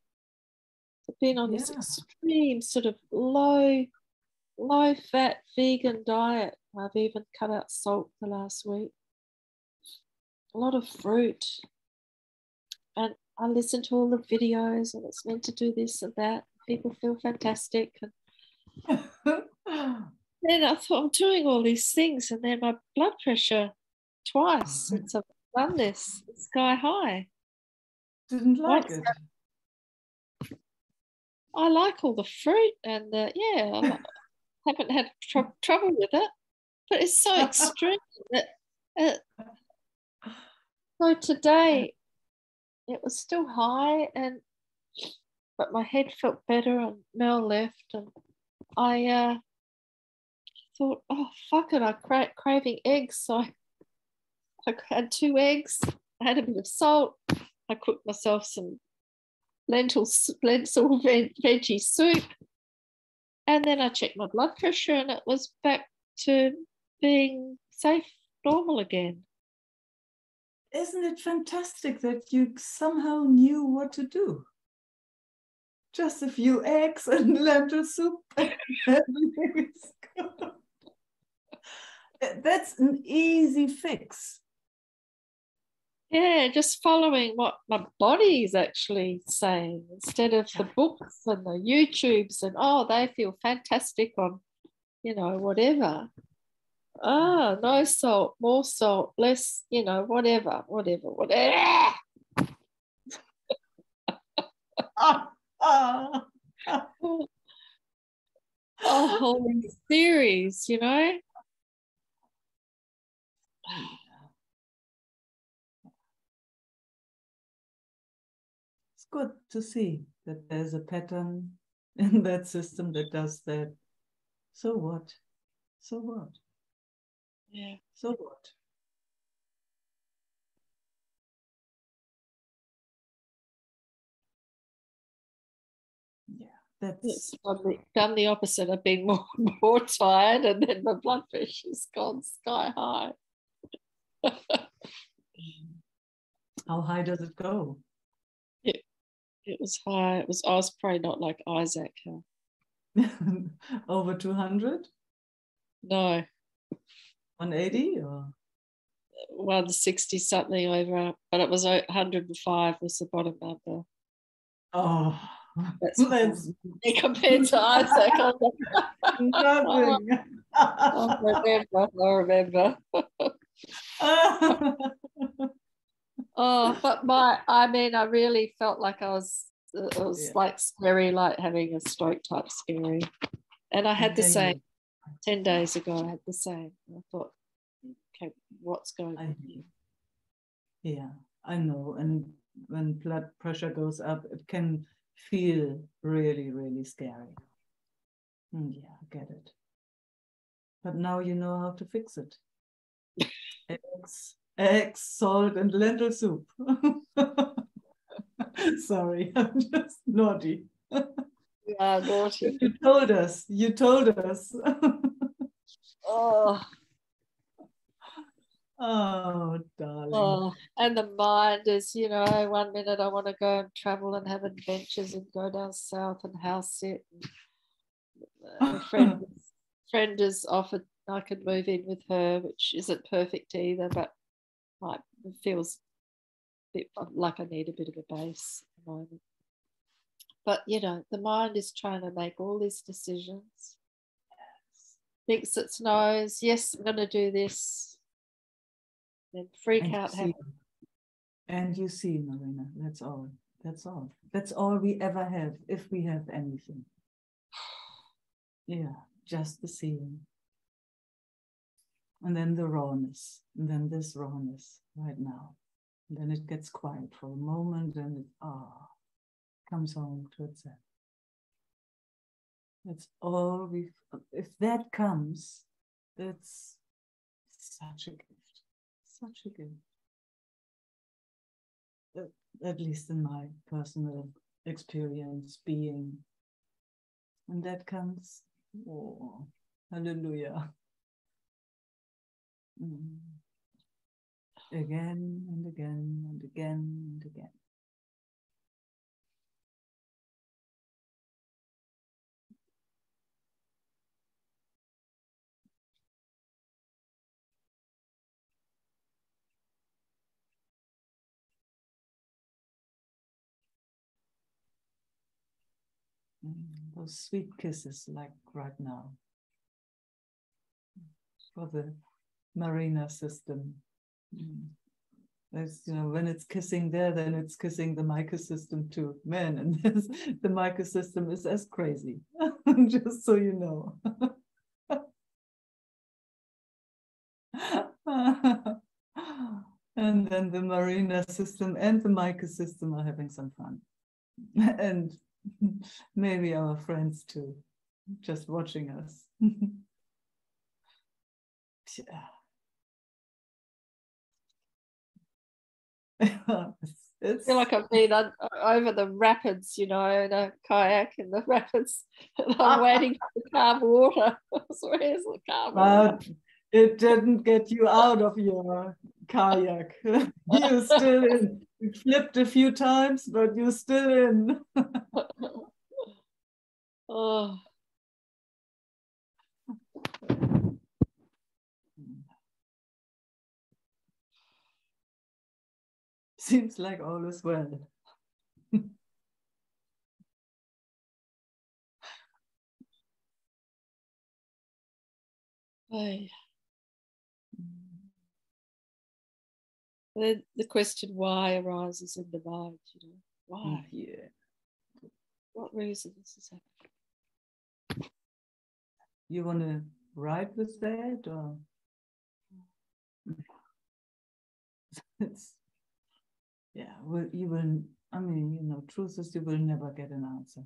I've been on this extreme sort of low fat vegan diet. I've even cut out salt the last week. A lot of fruit. And I listen to all the videos and it's meant to do this and that. People feel fantastic. And then I thought I'm doing all these things and then my blood pressure twice since I've done this, it's sky high. Didn't like it. I like all the fruit and I haven't had trouble with it, but it's so extreme. So today it was still high, but my head felt better and Mel left, and I thought, oh fuck it, I'm craving eggs, so I had 2 eggs. I had a bit of salt. I cooked myself some lentil veggie soup. And then I checked my blood pressure and it was back to being safe, normal again. Isn't it fantastic that you somehow knew what to do? Just a few eggs and lentil soup. And everything is good. That's an easy fix. Yeah, just following what my body is actually saying instead of the books and the YouTubes and, oh, they feel fantastic on, whatever. Oh, no salt, more salt, less, whatever. All these theories, It's good to see that there's a pattern in that system that does that. So what? So what? Yeah. So what? Yeah, that's done the opposite. I've been more tired, and then my blood pressure's gone sky high. How high does it go? It was high. I was probably not like Isaac. Over 200? No. 180 or 160 something over, but it was 105 was the bottom number. Oh, that's compared to Isaac. Nothing. I remember. Oh, but I really felt like it was like scary, like having a stroke type scary. And I had the same 10 days ago. I had the same. I thought, okay, what's going on here? Yeah, I know. And when blood pressure goes up, it can feel really, really scary. Yeah, I get it. But now you know how to fix it. Eggs, salt, and lentil soup. Sorry, I'm just naughty. Yeah, naughty. You told us. Oh, darling. Oh, and the mind is, 1 minute I want to go and travel and have adventures and go down south and house sit. And a friend has offered I could move in with her, which isn't perfect either, but like it feels a bit like I need a bit of a base at the moment. But you know, the mind is trying to make all these decisions. Thinks it knows, yes, I'm going to do this. Then freak out. And you see, Marina, that's all. That's all. That's all we ever have, if we have anything. Yeah, just the seeing. And then the rawness. And then this rawness right now. And then it gets quiet for a moment and it comes home to itself. That's all we, if that comes, that's such a gift. Such a gift. At least in my personal experience, being. And that comes, oh, hallelujah. Again and again and again and again. Those sweet kisses like right now for the Marina system. As you know, when it's kissing there, then it's kissing the Meike system too. Man, and the Meike system is as crazy, just so you know. And then the Marina system and the Meike system are having some fun. And maybe our friends too, just watching us. I feel like I've been over the rapids, you know, in a kayak in the rapids, and I'm waiting for the calm water. Where's the calm water? It didn't get you out of your kayak. You're still in. You flipped a few times, but you're still in. Oh. Seems like all is well. Hey. Then the question why arises in the mind, you know. Why? Yeah. What reason is this happening? You want to ride with that, or it's, yeah, well, you will, I mean, you know, truth is you will never get an answer.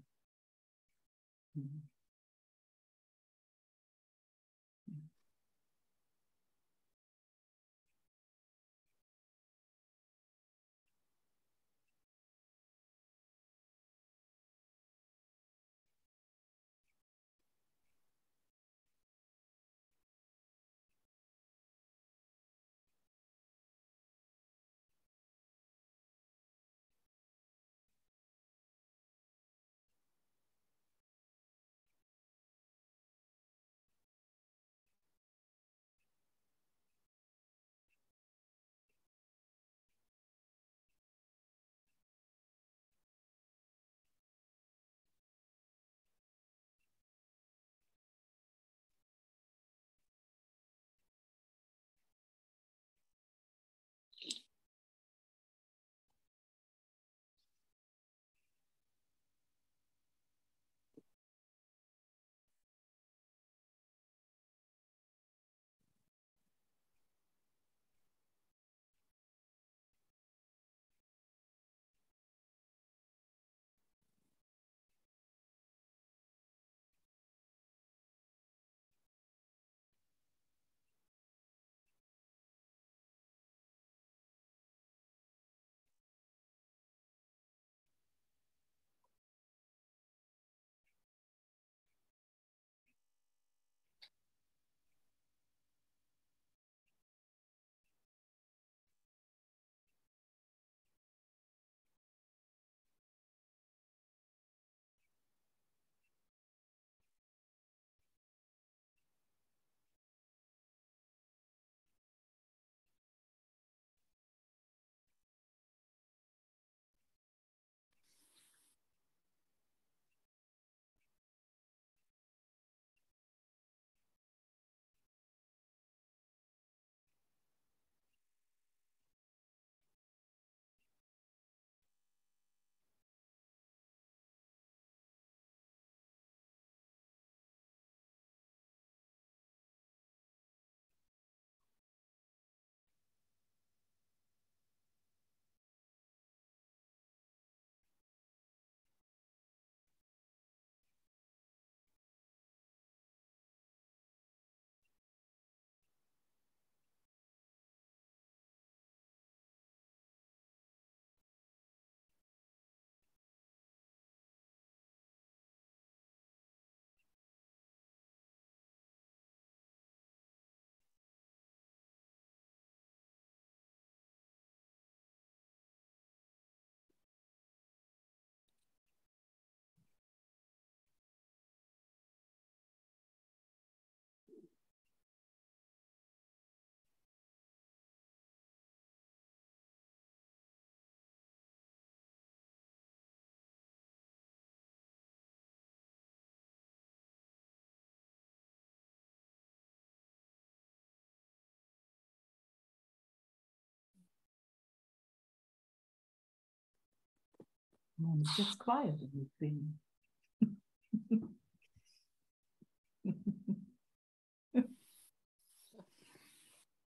And it gets quiet in between.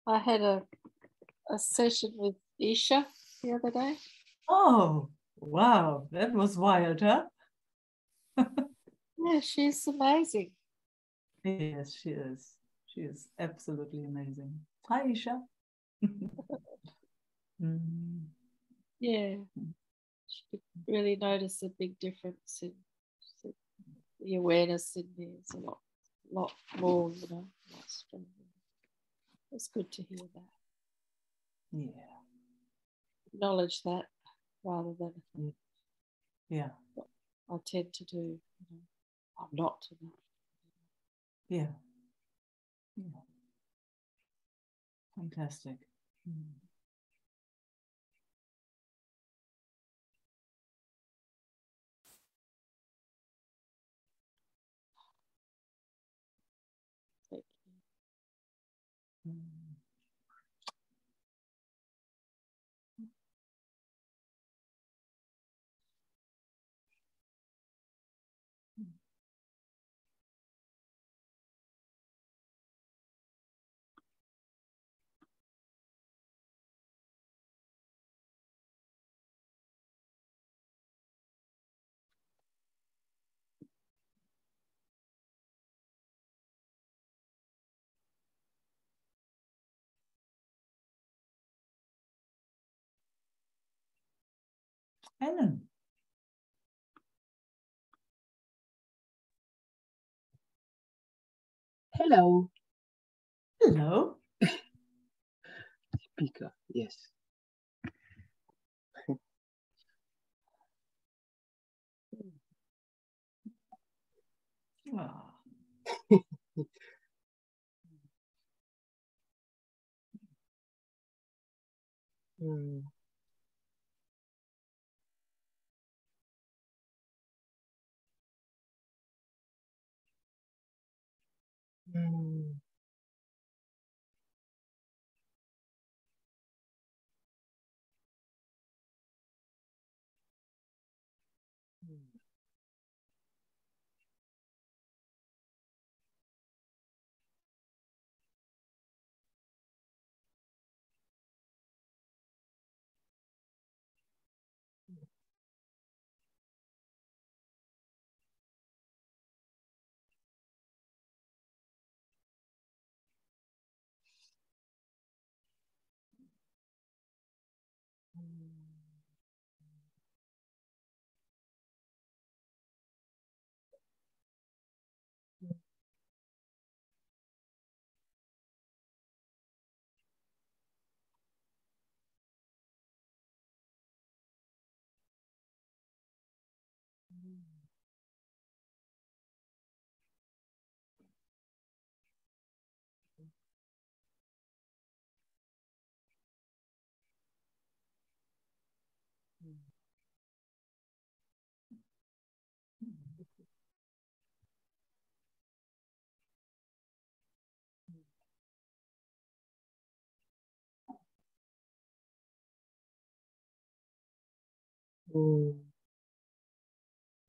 I had a session with Isha the other day. Oh, wow. That was wild, huh? Yeah, she's amazing. Yes, she is. She is absolutely amazing. Hi, Isha. Yeah, she could really notice a big difference in the awareness in me. It's a lot more, you know, more stronger. It's good to hear that. Yeah. Acknowledge that rather than yeah. what I tend to do. You know, I'm not enough. Yeah. Yeah. Fantastic. Thank you. Ellen. Hello. Hello. Speaker, yes. Oh. mm. Mm. Mm.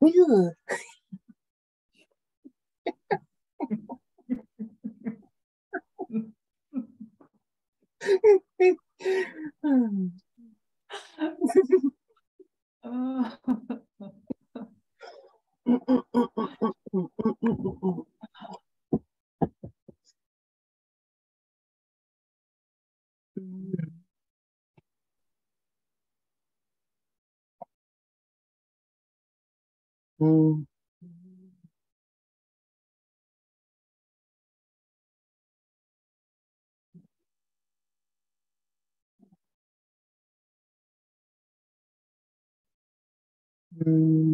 Yeah. Mm. Mm.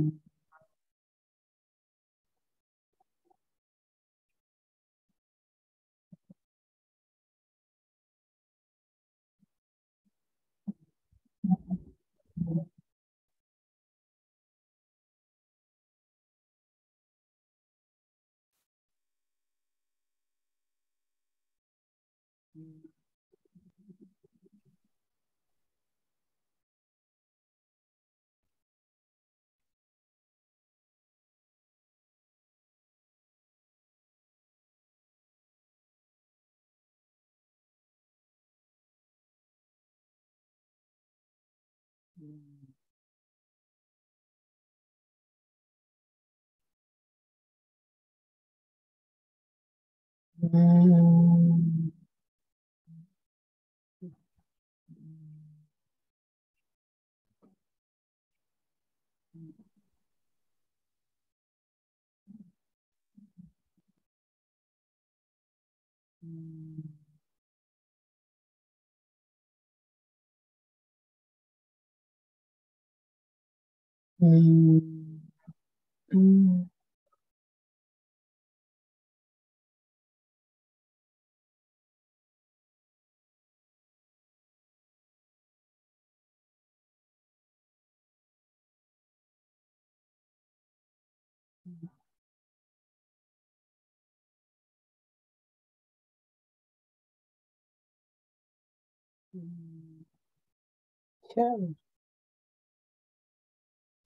Yeah.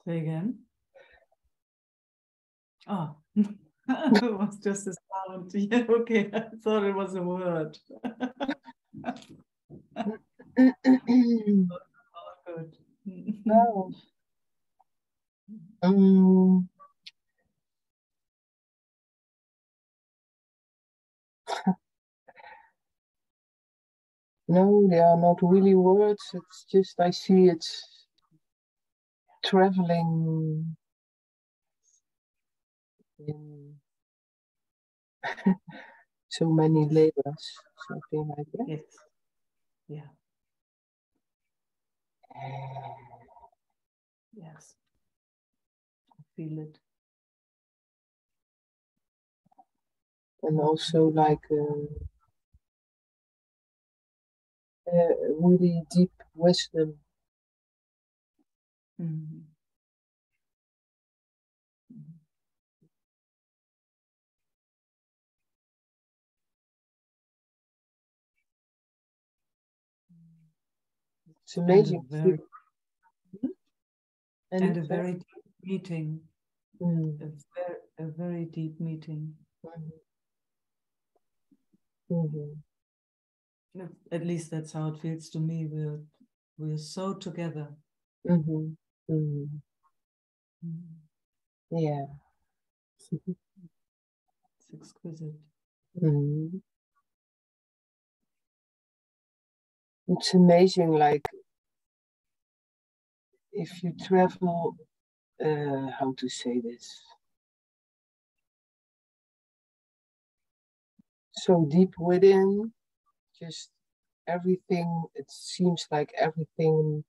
Say again. Oh, it was just a sound. Yeah, okay. I thought it was a word. Oh, good. No. No, they are not really words. It's just I see it's traveling in so many layers, something like that. Yes. Yeah. Yes. I feel it. And also like really deep wisdom. It's amazing. And a very deep meeting. A very deep meeting. At least that's how it feels to me. We're so together. Yeah. It's exquisite. It's amazing, like if you travel, how to say this, so deep within, just everything, it seems like everything,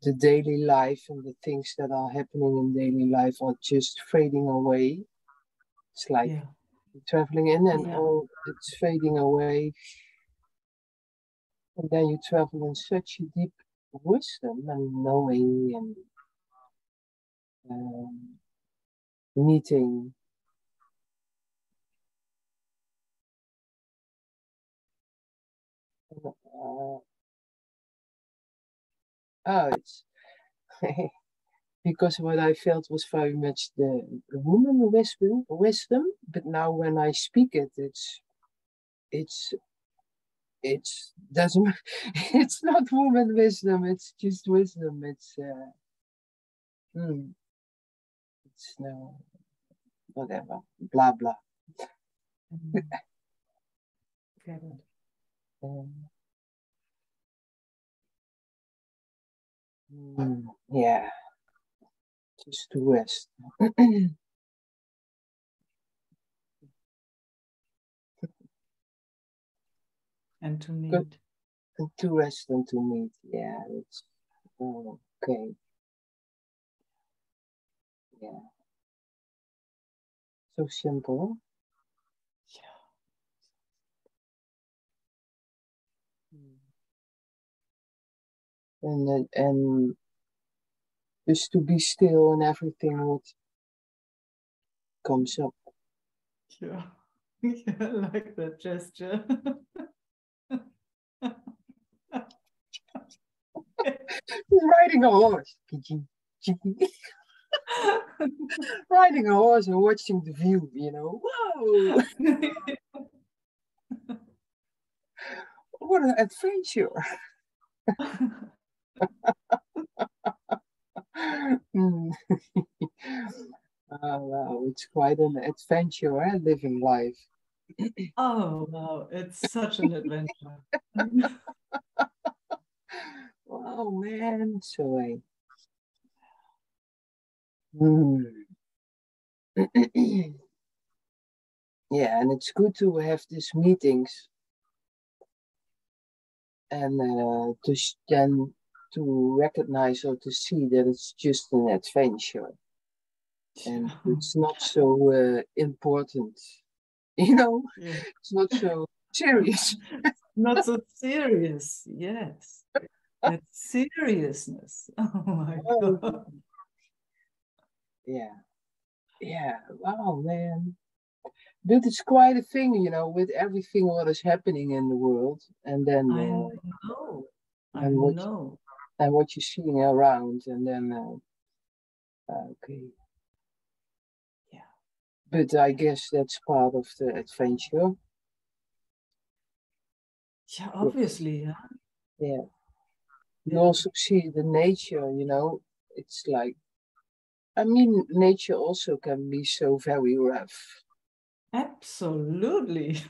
the daily life and the things that are happening in daily life are just fading away. It's like traveling in and all, it's fading away. And then you travel in such a deep wisdom and knowing and meeting. It's because what I felt was very much the woman wisdom, but now when I speak it, it's doesn't it's not woman wisdom, it's just wisdom. It's no whatever, blah blah. Get it. Yeah, just to rest. And to meet. Good. And to rest and to meet. Yeah, it's okay. Yeah. So simple. Yeah. And just to be still and everything what comes up. Yeah. Yeah, I like that gesture. Riding a horse. Riding a horse and watching the view, Whoa! What an adventure. Mm. Wow, it's quite an adventure, eh, living life. Oh, wow, it's such an adventure. Oh man, so mm. Yeah, and it's good to have these meetings and then to recognize or to see that it's just an adventure and it's not so important, you know. Yeah. It's not so serious. Not so serious, yes. That seriousness. Oh my God. Yeah, yeah. Wow, man. But it's quite a thing, you know, with everything what is happening in the world, and then I know. I and what know. and what you're seeing around, and then okay. Yeah. But I guess that's part of the adventure. Yeah, obviously, yeah. Yeah. You Yeah. also see the nature, you know. It's like, I mean, nature also can be so very rough. Absolutely.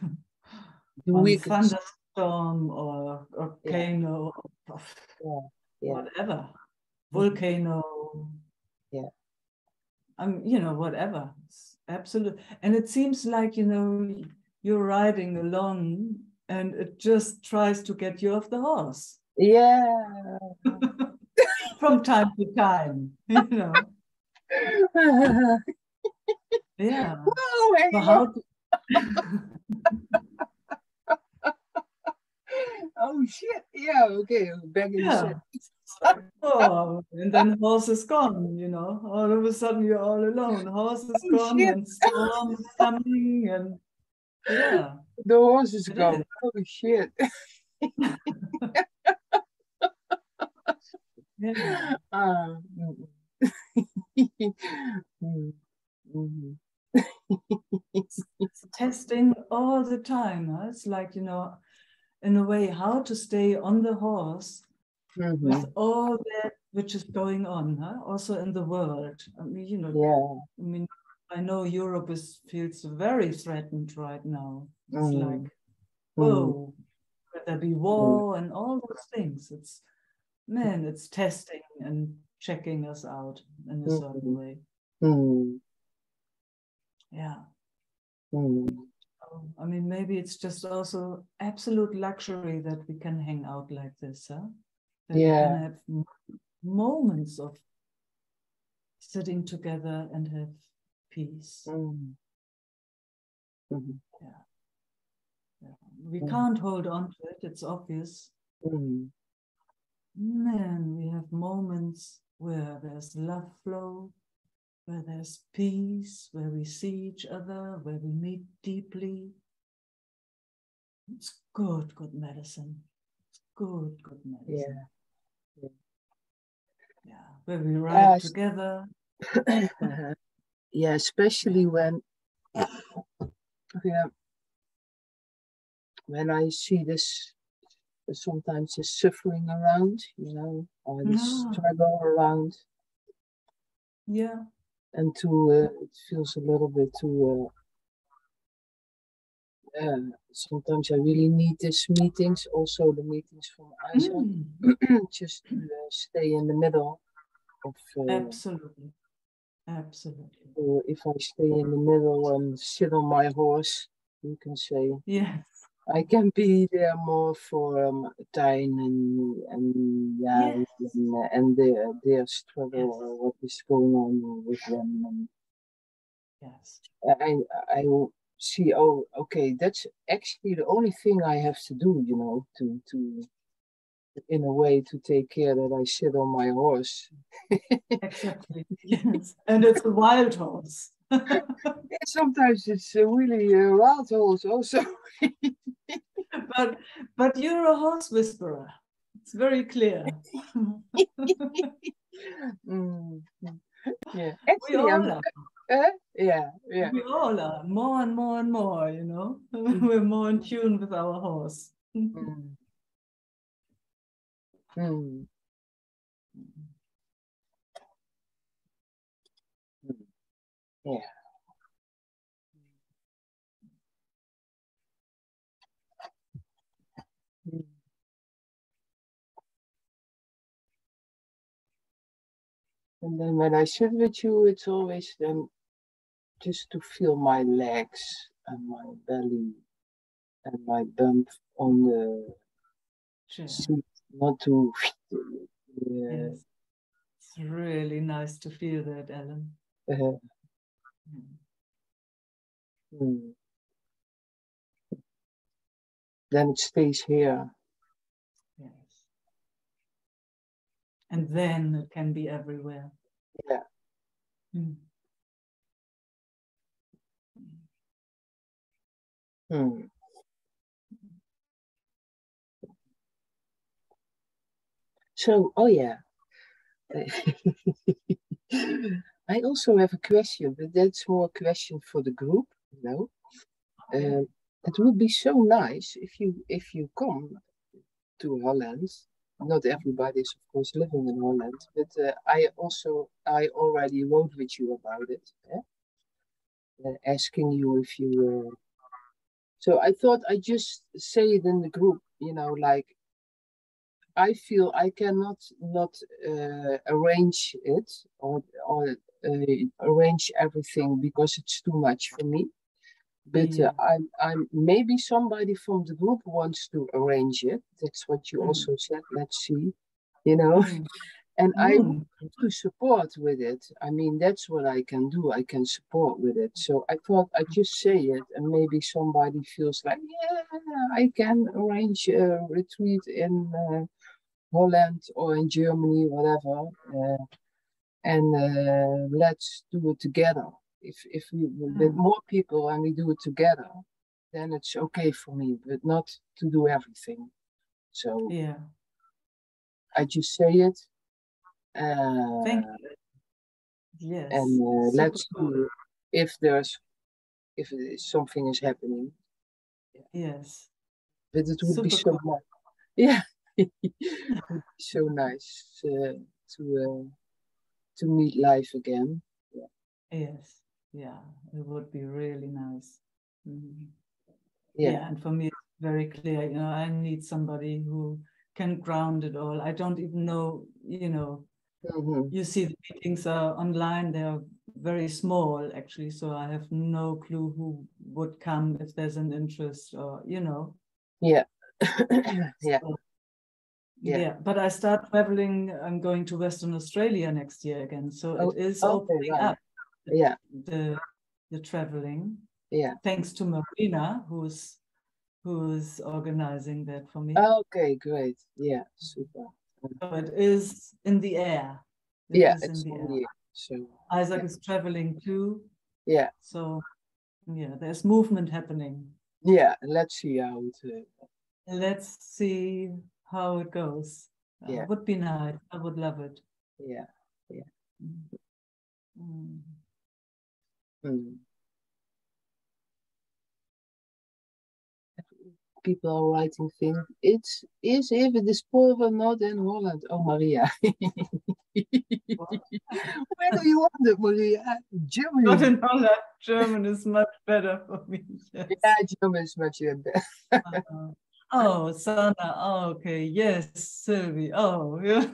We On could, thunderstorm or volcano, yeah, yeah, whatever, volcano. yeah. You know, whatever. Absolutely. And it seems like, you know, you're riding along and it just tries to get you off the horse. Yeah. From time to time, you know. Yeah. Oh, So how oh shit. Yeah, okay. Back in the set. Oh, and then horse is gone, you know. All of a sudden you're all alone. Horse is Oh, gone shit. and storm is coming and yeah. The horse is It gone. is. Oh shit. Yeah. It's testing all the time. Huh? It's like, you know, in a way, how to stay on the horse with all that which is going on, huh? Also in the world. I mean, you know, Yeah. I mean, I know Europe feels very threatened right now. It's like, whoa, could there be war and all those things? It's, man, it's testing and checking us out in a certain way. Yeah. I mean, maybe it's just also absolute luxury that we can hang out like this, huh? That we can have moments of sitting together and have peace. Yeah. We can't hold on to it, it's obvious. Man, we have moments where there's love flow, where there's peace, where we see each other, where we meet deeply. It's good, good medicine. It's good, good medicine. Yeah, where we ride together. Yeah, especially when I see this sometimes the suffering around, you know, or the struggle around. Yeah. And it feels a little bit too sometimes I really need these meetings, also the meetings from Isaac, just to stay in the middle of. Absolutely. Absolutely. So if I stay in the middle and sit on my horse, you can say. Yes. I can be there more for Tijn and their struggle or what is going on with them. And yes. I see, oh, okay, that's actually the only thing I have to do, you know, to in a way to take care that I sit on my horse. Exactly. Yes. And it's a wild horse. Sometimes it's really a wild horse also. but you're a horse whisperer. It's very clear. Yeah. Actually, we all are. Yeah. We all are, more and more and more, you know. We're more in tune with our horse. Yeah. And then when I sit with you, it's always then just to feel my legs and my belly and my bump on the seat, not to. Yes, it's really nice to feel that, Ellen. Then it stays here. Yes. And then it can be everywhere. Yeah. So, oh yeah. I also have a question, but that's more a question for the group, you know. Okay. It would be so nice if you come to Holland. Not everybody is, of course, living in Holland, but I already wrote with you about it, asking you if you. So I thought I just say it in the group, you know, like I feel I cannot not arrange it or arrange everything because it's too much for me. But I'm maybe somebody from the group wants to arrange it. That's what you also said. Let's see, you know. And I want to support with it. I mean, that's what I can do. I can support with it. So I thought I'd just say it, and maybe somebody feels like, yeah, I can arrange a retreat in Holland or in Germany, whatever, and let's do it together. If we with more people and we do it together, then it's okay for me, but not to do everything. So yeah, I just say it. Thank you. Yes. And let's see if something is happening. Yes. But it would be so much. Yeah, it would be so nice to meet life again. Yeah. Yes. Yeah, it would be really nice. Yeah, and for me, it's very clear, you know, I need somebody who can ground it all. I don't even know, you know, you see the meetings are online, they're very small actually, so I have no clue who would come if there's an interest or, you know. Yeah. Yeah. So, yeah, but I start traveling, I'm going to Western Australia next year again, so it is opening up. Yeah. The traveling. Yeah. Thanks to Marina, who's organizing that for me. Okay, great. Yeah, super. So it is in the air. It's in the air. So Isaac is traveling too. Yeah. So yeah, there's movement happening. Yeah, let's see how it. Let's see how it goes. Yeah, would be nice. I would love it. Yeah, yeah. People are writing things. It's is even the spoor not in Holland. Oh, Maria. Where do you want it, Maria? Germany. Not in Holland. German is much better for me. Yes. Yeah, German is much better. Oh, Sana. Oh, okay. Yes, Sylvie. Oh, yeah.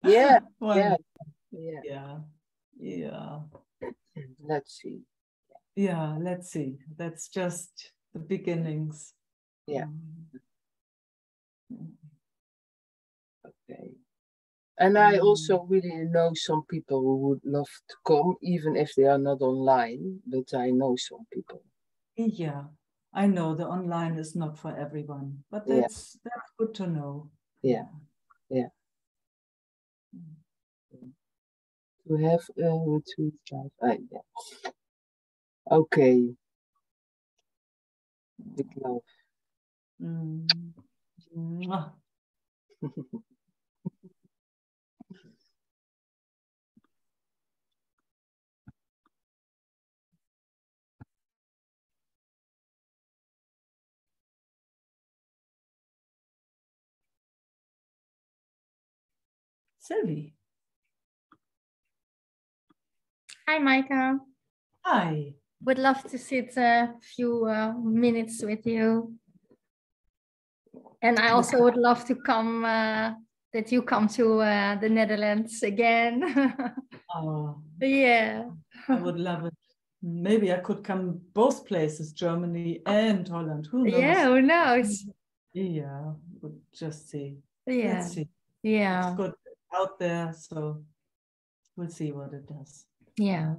Yeah. Yeah. Yeah. Yeah. Yeah. Let's see. Yeah, let's see. That's just the beginnings. Yeah. Okay. And I also really know some people who would love to come, even if they are not online, but I know some people. Yeah, I know the online is not for everyone, but that's good to know. Yeah. Yeah. To have a retreat drive. Yeah. Okay. Big love. Sylvie. Hi, Meike. Hi. Would love to sit a few minutes with you. And I also would love to come, that you come to the Netherlands again. Oh, yeah. I would love it. Maybe I could come both places, Germany and Holland. Who knows? Yeah, who knows? Yeah, we'll just see. Yeah. Let's see. Yeah. It's good out there, so we'll see what it does. Yeah.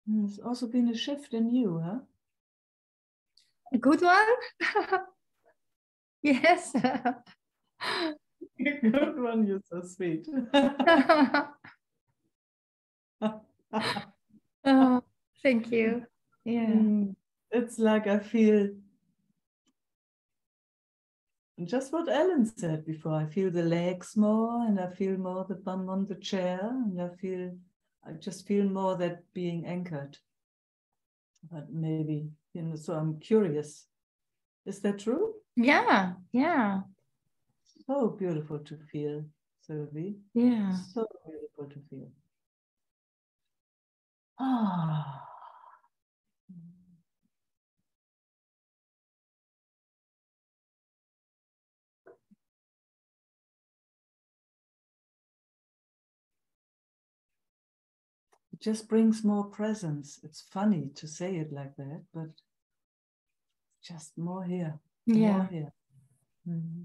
There's also been a shift in you, huh? A good one? Yes. A good one, you're so sweet. Oh, thank you. Yeah. It's like I feel just what Ellen said before. I feel the legs more, and I feel more the bum on the chair, and I just feel more that being anchored. But maybe, so I'm curious. Is that true? Yeah, yeah. So beautiful to feel, Sylvie. Yeah. So beautiful to feel. Ah. It just brings more presence. It's funny to say it like that, but just more here. Yeah. More here. Mm-hmm.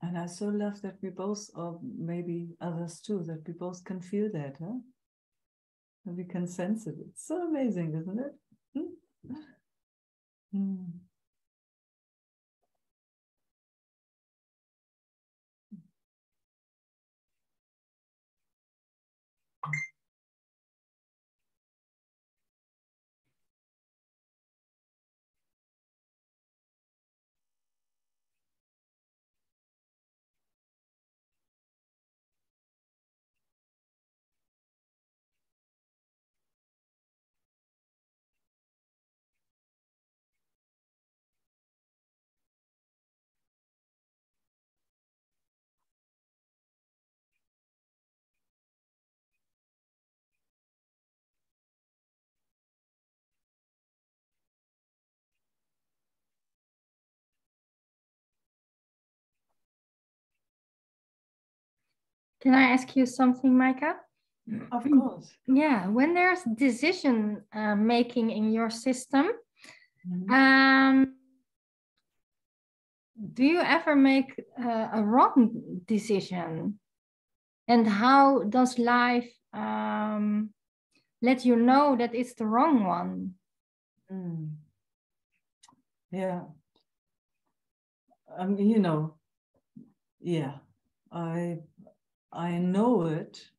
And I so love that we both, or maybe others too, that we both can feel that, huh? And we can sense it. It's so amazing, isn't it? Mm. Can I ask you something, Meike? Of course. Yeah, when there's decision making in your system, do you ever make a wrong decision? And how does life let you know that it's the wrong one? Yeah. Yeah, I know it.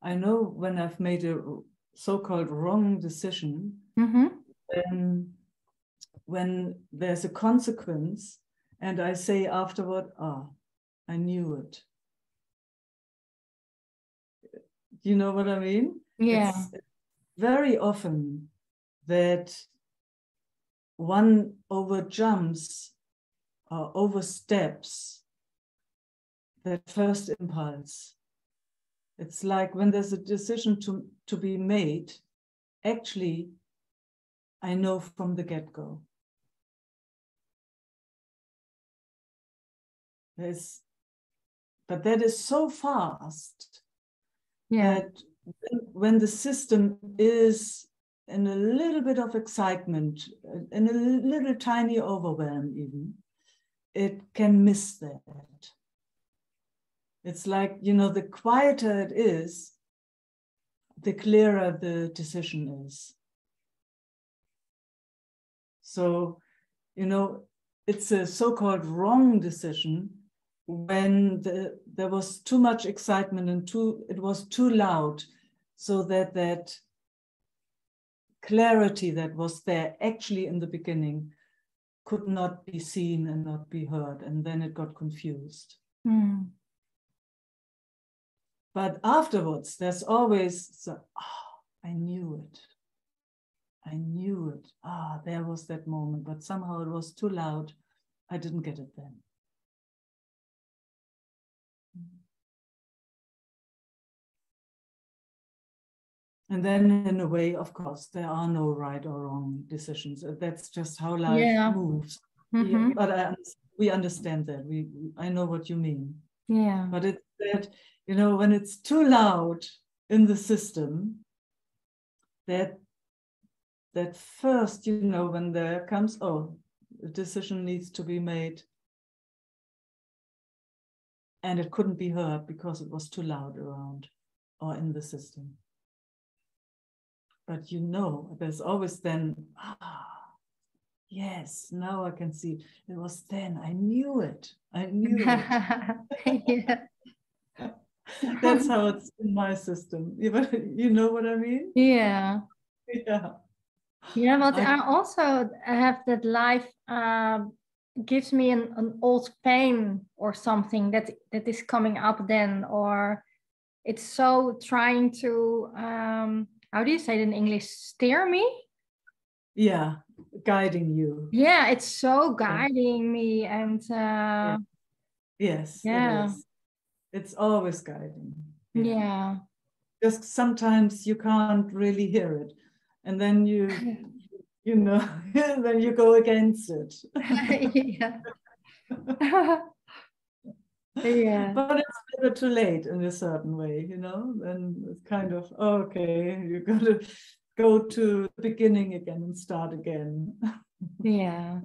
I know when I've made a so-called wrong decision, when there's a consequence and I say afterward, I knew it. You know what I mean? Yeah. It's very often that one overjumps or oversteps that first impulse. It's like when there's a decision to be made, actually, I know from the get-go. But that is so fast that when the system is in a little bit of excitement, in a little tiny overwhelm even, it can miss that. It's like, you know, the quieter it is, the clearer the decision is. So, you know, it's a so-called wrong decision when there was too much excitement and it was too loud, so that clarity that was there actually in the beginning could not be seen and not be heard, and then it got confused. Mm. But afterwards, there's always, I knew it. I knew it. There was that moment, but somehow it was too loud. I didn't get it then. And then in a way, of course, there are no right or wrong decisions. That's just how life moves. Mm-hmm. But we understand that. I know what you mean. Yeah. But it's that, you know, when it's too loud in the system, that first, you know, when there comes, a decision needs to be made, and it couldn't be heard because it was too loud around or in the system. But you know, there's always then, yes, now I can see. It was then, I knew it. I knew it. Yeah. That's how it's in my system. You know what I mean? Yeah. Yeah. Yeah, but I also have that life gives me an old pain or something that is coming up then, or it's so trying to, how do you say it in English, steer me? Yeah, guiding you. Yeah, it's so guiding me, and yes, yeah. it is. It's always guiding. Yeah. Just sometimes you can't really hear it, and then you know, then you go against it. Yeah. Yeah. But it's never too late in a certain way, you know. Then it's kind of, okay, you're going to go to the beginning again and start again. Yeah.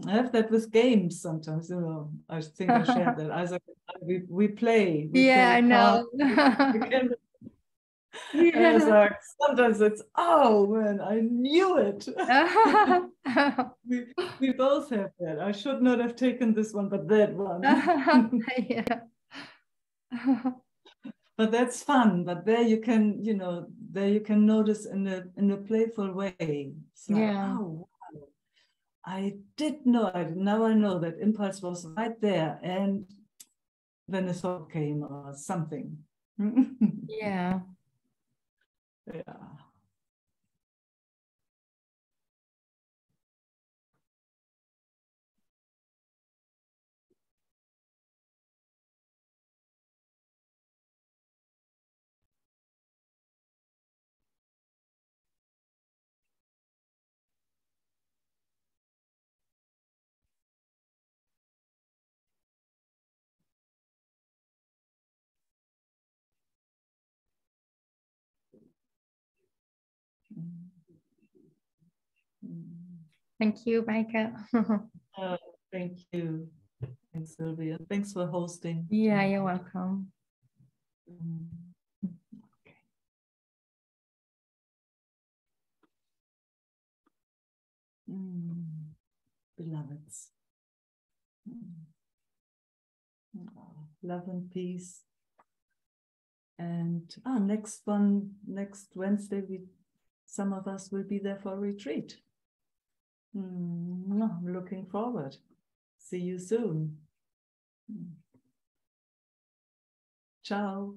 I have that with games sometimes, you know. I think I shared that. We play. We yeah, play I know. And it's like, sometimes it's, man, I knew it. we both have that. I should not have taken this one, but that one. Yeah. But that's fun. But there you can, you know, notice in a playful way. It's like, wow, I did know it. Now I know that impulse was right there, and then a thought came or something. Yeah. Yeah. Thank you, Meike. Thank you. Thanks, Sylvia. Thanks for hosting. Yeah, you're welcome. Okay. Beloveds. Love and peace. And next Wednesday, some of us will be there for a retreat. I'm looking forward. See you soon. Ciao.